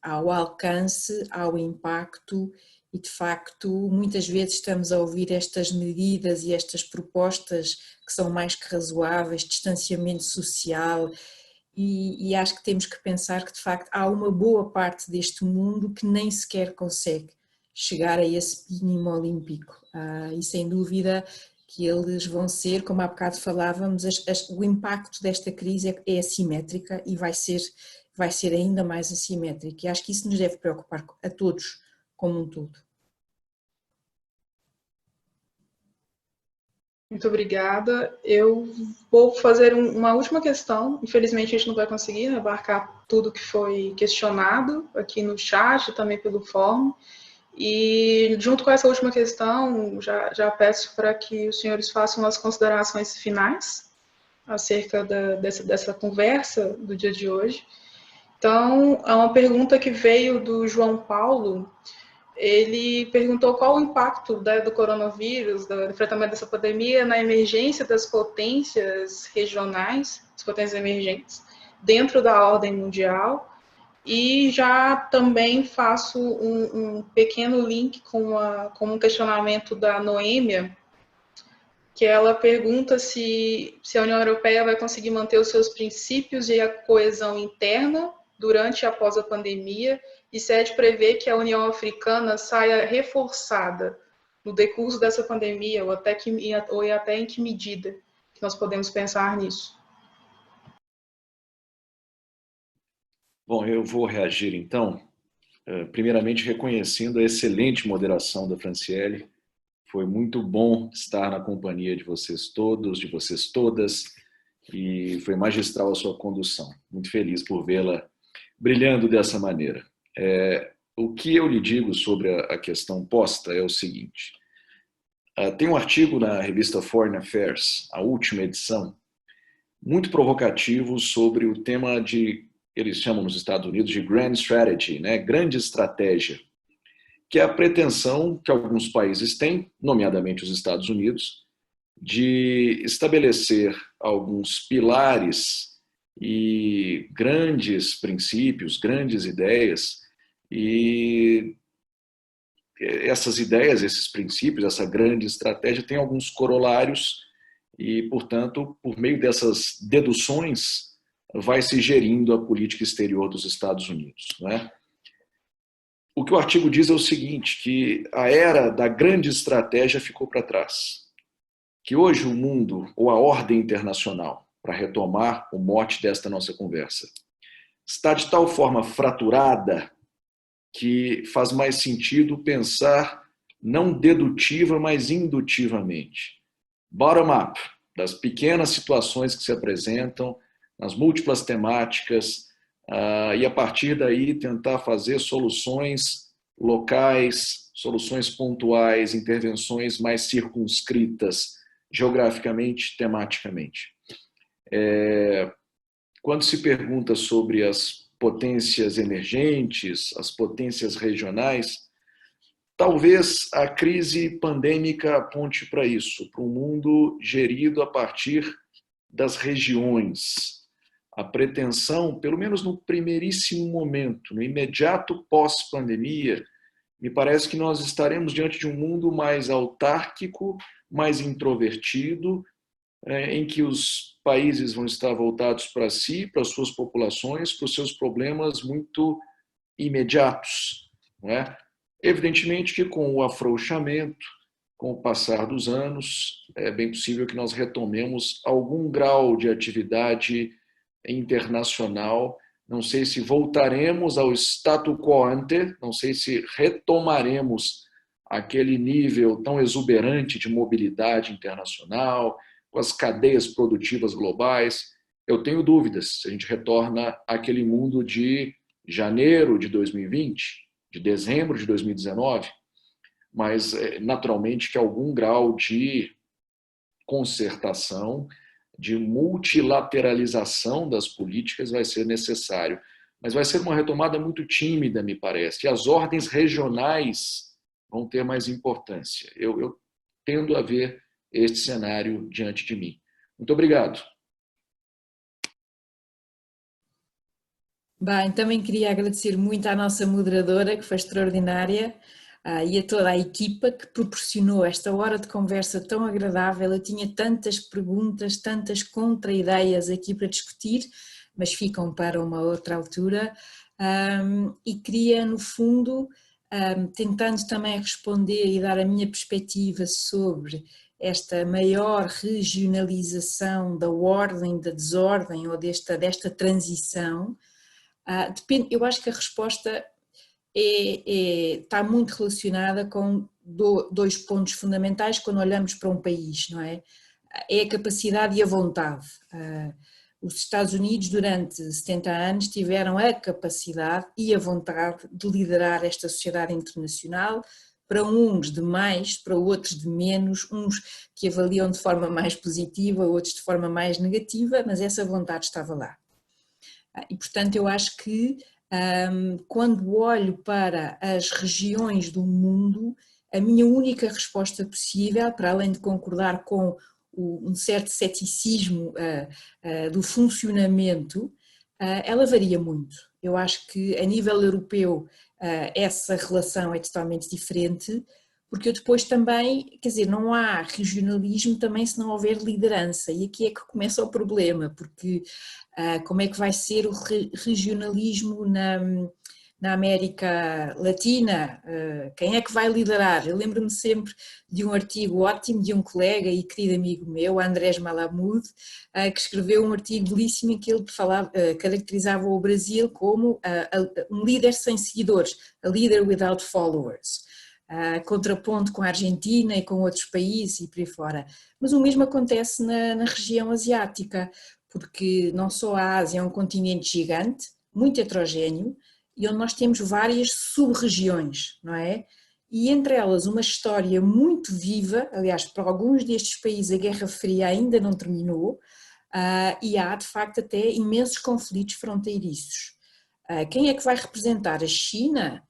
D: ao alcance, ao impacto e de facto muitas vezes estamos a ouvir estas medidas e estas propostas que são mais que razoáveis, distanciamento social, e acho que temos que pensar que de facto há uma boa parte deste mundo que nem sequer consegue chegar a esse mínimo olímpico e sem dúvida que eles vão ser, como há bocado falávamos, o impacto desta crise é assimétrica e vai ser ainda mais assimétrico, e acho que isso nos deve preocupar a todos como um todo.
B: Muito obrigada. Eu vou fazer uma última questão. Infelizmente, a gente não vai conseguir abarcar tudo que foi questionado aqui no chat, também pelo fórum. E, junto com essa última questão, já peço para que os senhores façam as considerações finais acerca dessa conversa do dia de hoje. Então, é uma pergunta que veio do João Paulo. Ele perguntou qual o impacto do coronavírus, do enfrentamento dessa pandemia, na emergência das potências regionais, das potências emergentes, dentro da ordem mundial. E já também faço um pequeno link com um questionamento da Noêmia, que ela pergunta se a União Europeia vai conseguir manter os seus princípios e a coesão interna durante e após a pandemia, e se é de prever que a União Africana saia reforçada no decurso dessa pandemia, ou até em que medida que nós podemos pensar nisso.
C: Bom, eu vou reagir então, primeiramente reconhecendo a excelente moderação da Franciele. Foi muito bom estar na companhia de vocês todos, de vocês todas, e foi magistral a sua condução. Muito feliz por vê-la brilhando dessa maneira. O que eu lhe digo sobre a questão posta é o seguinte. Tem um artigo na revista Foreign Affairs, a última edição, muito provocativo sobre o tema eles chamam nos Estados Unidos de Grand Strategy, né? Grande estratégia, que é a pretensão que alguns países têm, nomeadamente os Estados Unidos, de estabelecer alguns pilares e grandes princípios, grandes ideias, e essas ideias, esses princípios, essa grande estratégia tem alguns corolários e, portanto, por meio dessas deduções, vai se gerindo a política exterior dos Estados Unidos, não é? O que o artigo diz é o seguinte, que a era da grande estratégia ficou para trás. Que hoje o mundo, ou a ordem internacional, para retomar o mote desta nossa conversa, está de tal forma fraturada que faz mais sentido pensar não dedutiva, mas indutivamente. Bottom-up, das pequenas situações que se apresentam, nas múltiplas temáticas, e a partir daí tentar fazer soluções locais, soluções pontuais, intervenções mais circunscritas, geograficamente, tematicamente. Quando se pergunta sobre as potências emergentes, as potências regionais, talvez a crise pandêmica aponte para isso, para um mundo gerido a partir das regiões. A pretensão, pelo menos no primeiríssimo momento, no imediato pós-pandemia, me parece que nós estaremos diante de um mundo mais autárquico, mais introvertido, em que os países vão estar voltados para si, para as suas populações, para os seus problemas muito imediatos, não é? Evidentemente que com o afrouxamento, com o passar dos anos, é bem possível que nós retomemos algum grau de atividade internacional. Não sei se voltaremos ao statu quo ante, não sei se retomaremos aquele nível tão exuberante de mobilidade internacional, com as cadeias produtivas globais. Eu tenho dúvidas se a gente retorna àquele mundo de janeiro de 2020, de dezembro de 2019, mas naturalmente que algum grau de concertação, de multilateralização das políticas vai ser necessário. Mas vai ser uma retomada muito tímida, me parece, e as ordens regionais vão ter mais importância. Eu tendo a ver este cenário diante de mim. Muito obrigado.
D: Bem, também queria agradecer muito à nossa moderadora, que foi extraordinária, e a toda a equipa que proporcionou esta hora de conversa tão agradável. Eu tinha tantas perguntas, tantas contra-ideias aqui para discutir, mas ficam para uma outra altura, e queria, no fundo, tentando também responder e dar a minha perspectiva sobre esta maior regionalização da ordem, da desordem ou desta transição. Depende, eu acho que a resposta está muito relacionada com dois pontos fundamentais quando olhamos para um país, não é? É a capacidade e a vontade. Os Estados Unidos durante 70 anos tiveram a capacidade e a vontade de liderar esta sociedade internacional, para uns de mais, para outros de menos, uns que avaliam de forma mais positiva, outros de forma mais negativa, mas essa vontade estava lá. E portanto eu acho que quando olho para as regiões do mundo, a minha única resposta possível, para além de concordar com um certo ceticismo do funcionamento, ela varia muito. Eu acho que a nível europeu essa relação é totalmente diferente, porque eu depois também, quer dizer, não há regionalismo também se não houver liderança, e aqui é que começa o problema, porque como é que vai ser o regionalismo na América Latina? Quem é que vai liderar? Eu lembro-me sempre de um artigo ótimo de um colega e querido amigo meu, Andrés Malamud, que escreveu um artigo belíssimo em que ele caracterizava o Brasil como um líder sem seguidores, a leader without followers. Contraponto com a Argentina e com outros países e por aí fora. Mas o mesmo acontece na região asiática, porque não só a Ásia é um continente gigante, muito heterogéneo, e onde nós temos várias sub-regiões, não é? E entre elas uma história muito viva, aliás, para alguns destes países a Guerra Fria ainda não terminou, e há de facto até imensos conflitos fronteiriços. Quem é que vai representar? A China?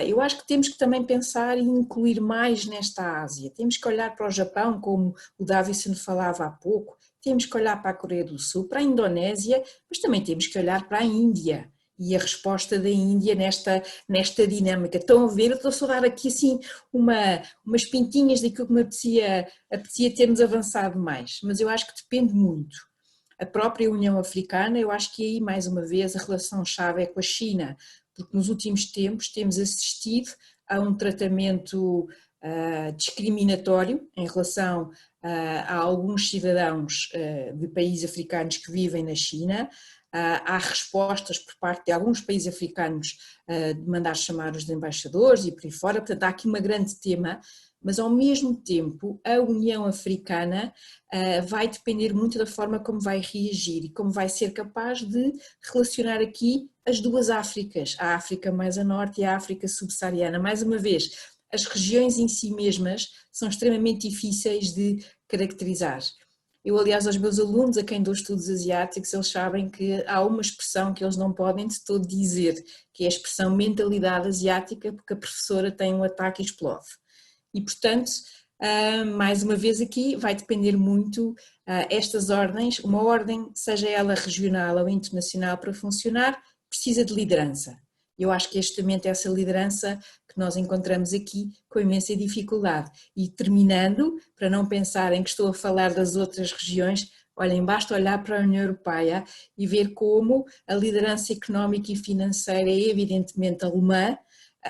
D: Eu acho que temos que também pensar e incluir mais nesta Ásia. Temos que olhar para o Japão, como o Davison falava há pouco, temos que olhar para a Coreia do Sul, para a Indonésia, mas também temos que olhar para a Índia e a resposta da Índia nesta dinâmica. Estão a ver? Eu estou a dar aqui assim umas pintinhas daquilo que me apetecia termos avançado mais, mas eu acho que depende muito. A própria União Africana, eu acho que aí mais uma vez a relação-chave é com a China, porque nos últimos tempos temos assistido a um tratamento discriminatório em relação a alguns cidadãos de países africanos que vivem na China. Há respostas por parte de alguns países africanos de mandar chamar os embaixadores e por aí fora, portanto há aqui um grande tema, mas ao mesmo tempo a União Africana vai depender muito da forma como vai reagir e como vai ser capaz de relacionar aqui as duas Áfricas, a África mais a norte e a África subsaariana. Mais uma vez, as regiões em si mesmas são extremamente difíceis de caracterizar. Eu, aliás, aos meus alunos, a quem dou estudos asiáticos, eles sabem que há uma expressão que eles não podem de todo dizer, que é a expressão mentalidade asiática, porque a professora tem um ataque e explode. E, portanto, mais uma vez aqui vai depender muito estas ordens, uma ordem, seja ela regional ou internacional, para funcionar, precisa de liderança. Eu acho que é justamente essa liderança que nós encontramos aqui com imensa dificuldade. E terminando, para não pensarem que estou a falar das outras regiões, olhem, basta olhar para a União Europeia e ver como a liderança económica e financeira é evidentemente alemã,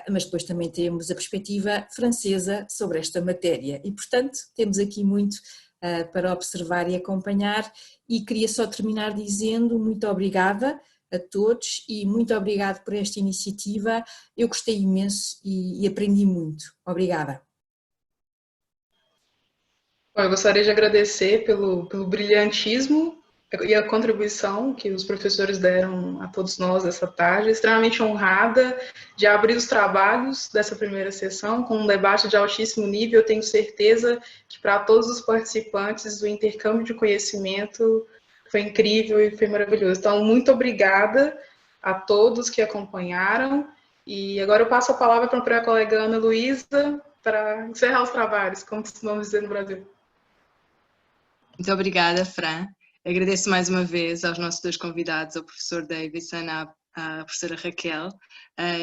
D: mas depois também temos a perspectiva francesa sobre esta matéria e, portanto, temos aqui muito para observar e acompanhar, e queria só terminar dizendo muito obrigada a todos e muito obrigado por esta iniciativa, eu gostei imenso e aprendi muito. Obrigada.
B: Bom, eu gostaria de agradecer pelo brilhantismo e a contribuição que os professores deram a todos nós essa tarde, extremamente honrada de abrir os trabalhos dessa primeira sessão com um debate de altíssimo nível. Eu tenho certeza que para todos os participantes o intercâmbio de conhecimento foi incrível e foi maravilhoso. Então, muito obrigada a todos que acompanharam, e agora eu passo a palavra para a minha colega Ana Luísa para encerrar os trabalhos, como costumamos dizer no Brasil.
A: Muito obrigada, Fran. Agradeço mais uma vez aos nossos dois convidados, ao professor Davidson, à professora Raquel,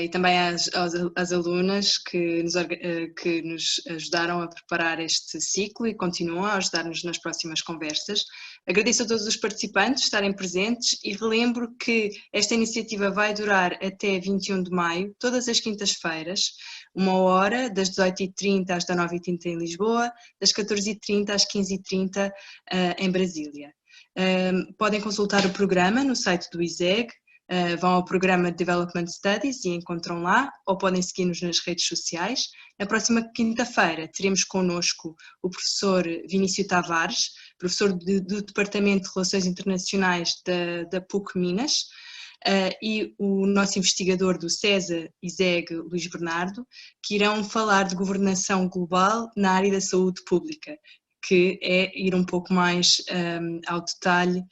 A: e também às alunas que nos ajudaram a preparar este ciclo e continuam a ajudar-nos nas próximas conversas. Agradeço a todos os participantes estarem presentes e relembro que esta iniciativa vai durar até 21 de maio, todas as quintas-feiras, 1 hora, das 18h30 às 19h30 em Lisboa, das 14h30 às 15h30 em Brasília. Podem consultar o programa no site do ISEG, vão ao programa Development Studies e encontram lá, ou podem seguir-nos nas redes sociais. Na próxima quinta-feira teremos connosco o professor Vinícius Tavares, professor do Departamento de Relações Internacionais da PUC Minas, e o nosso investigador do CESA ISEG, Luís Bernardo, que irão falar de governação global na área da saúde pública, que é ir um pouco mais ao detalhe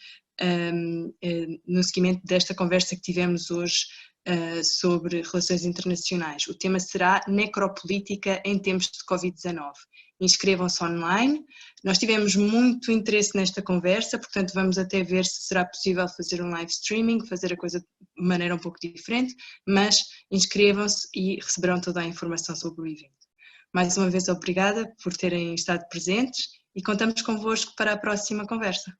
A: no seguimento desta conversa que tivemos hoje sobre relações internacionais. O tema será necropolítica em tempos de Covid-19. Inscrevam-se online. Nós tivemos muito interesse nesta conversa, portanto vamos até ver se será possível fazer um live streaming, fazer a coisa de maneira um pouco diferente, mas inscrevam-se e receberão toda a informação sobre o evento. Mais uma vez, obrigada por terem estado presentes e contamos convosco para a próxima conversa.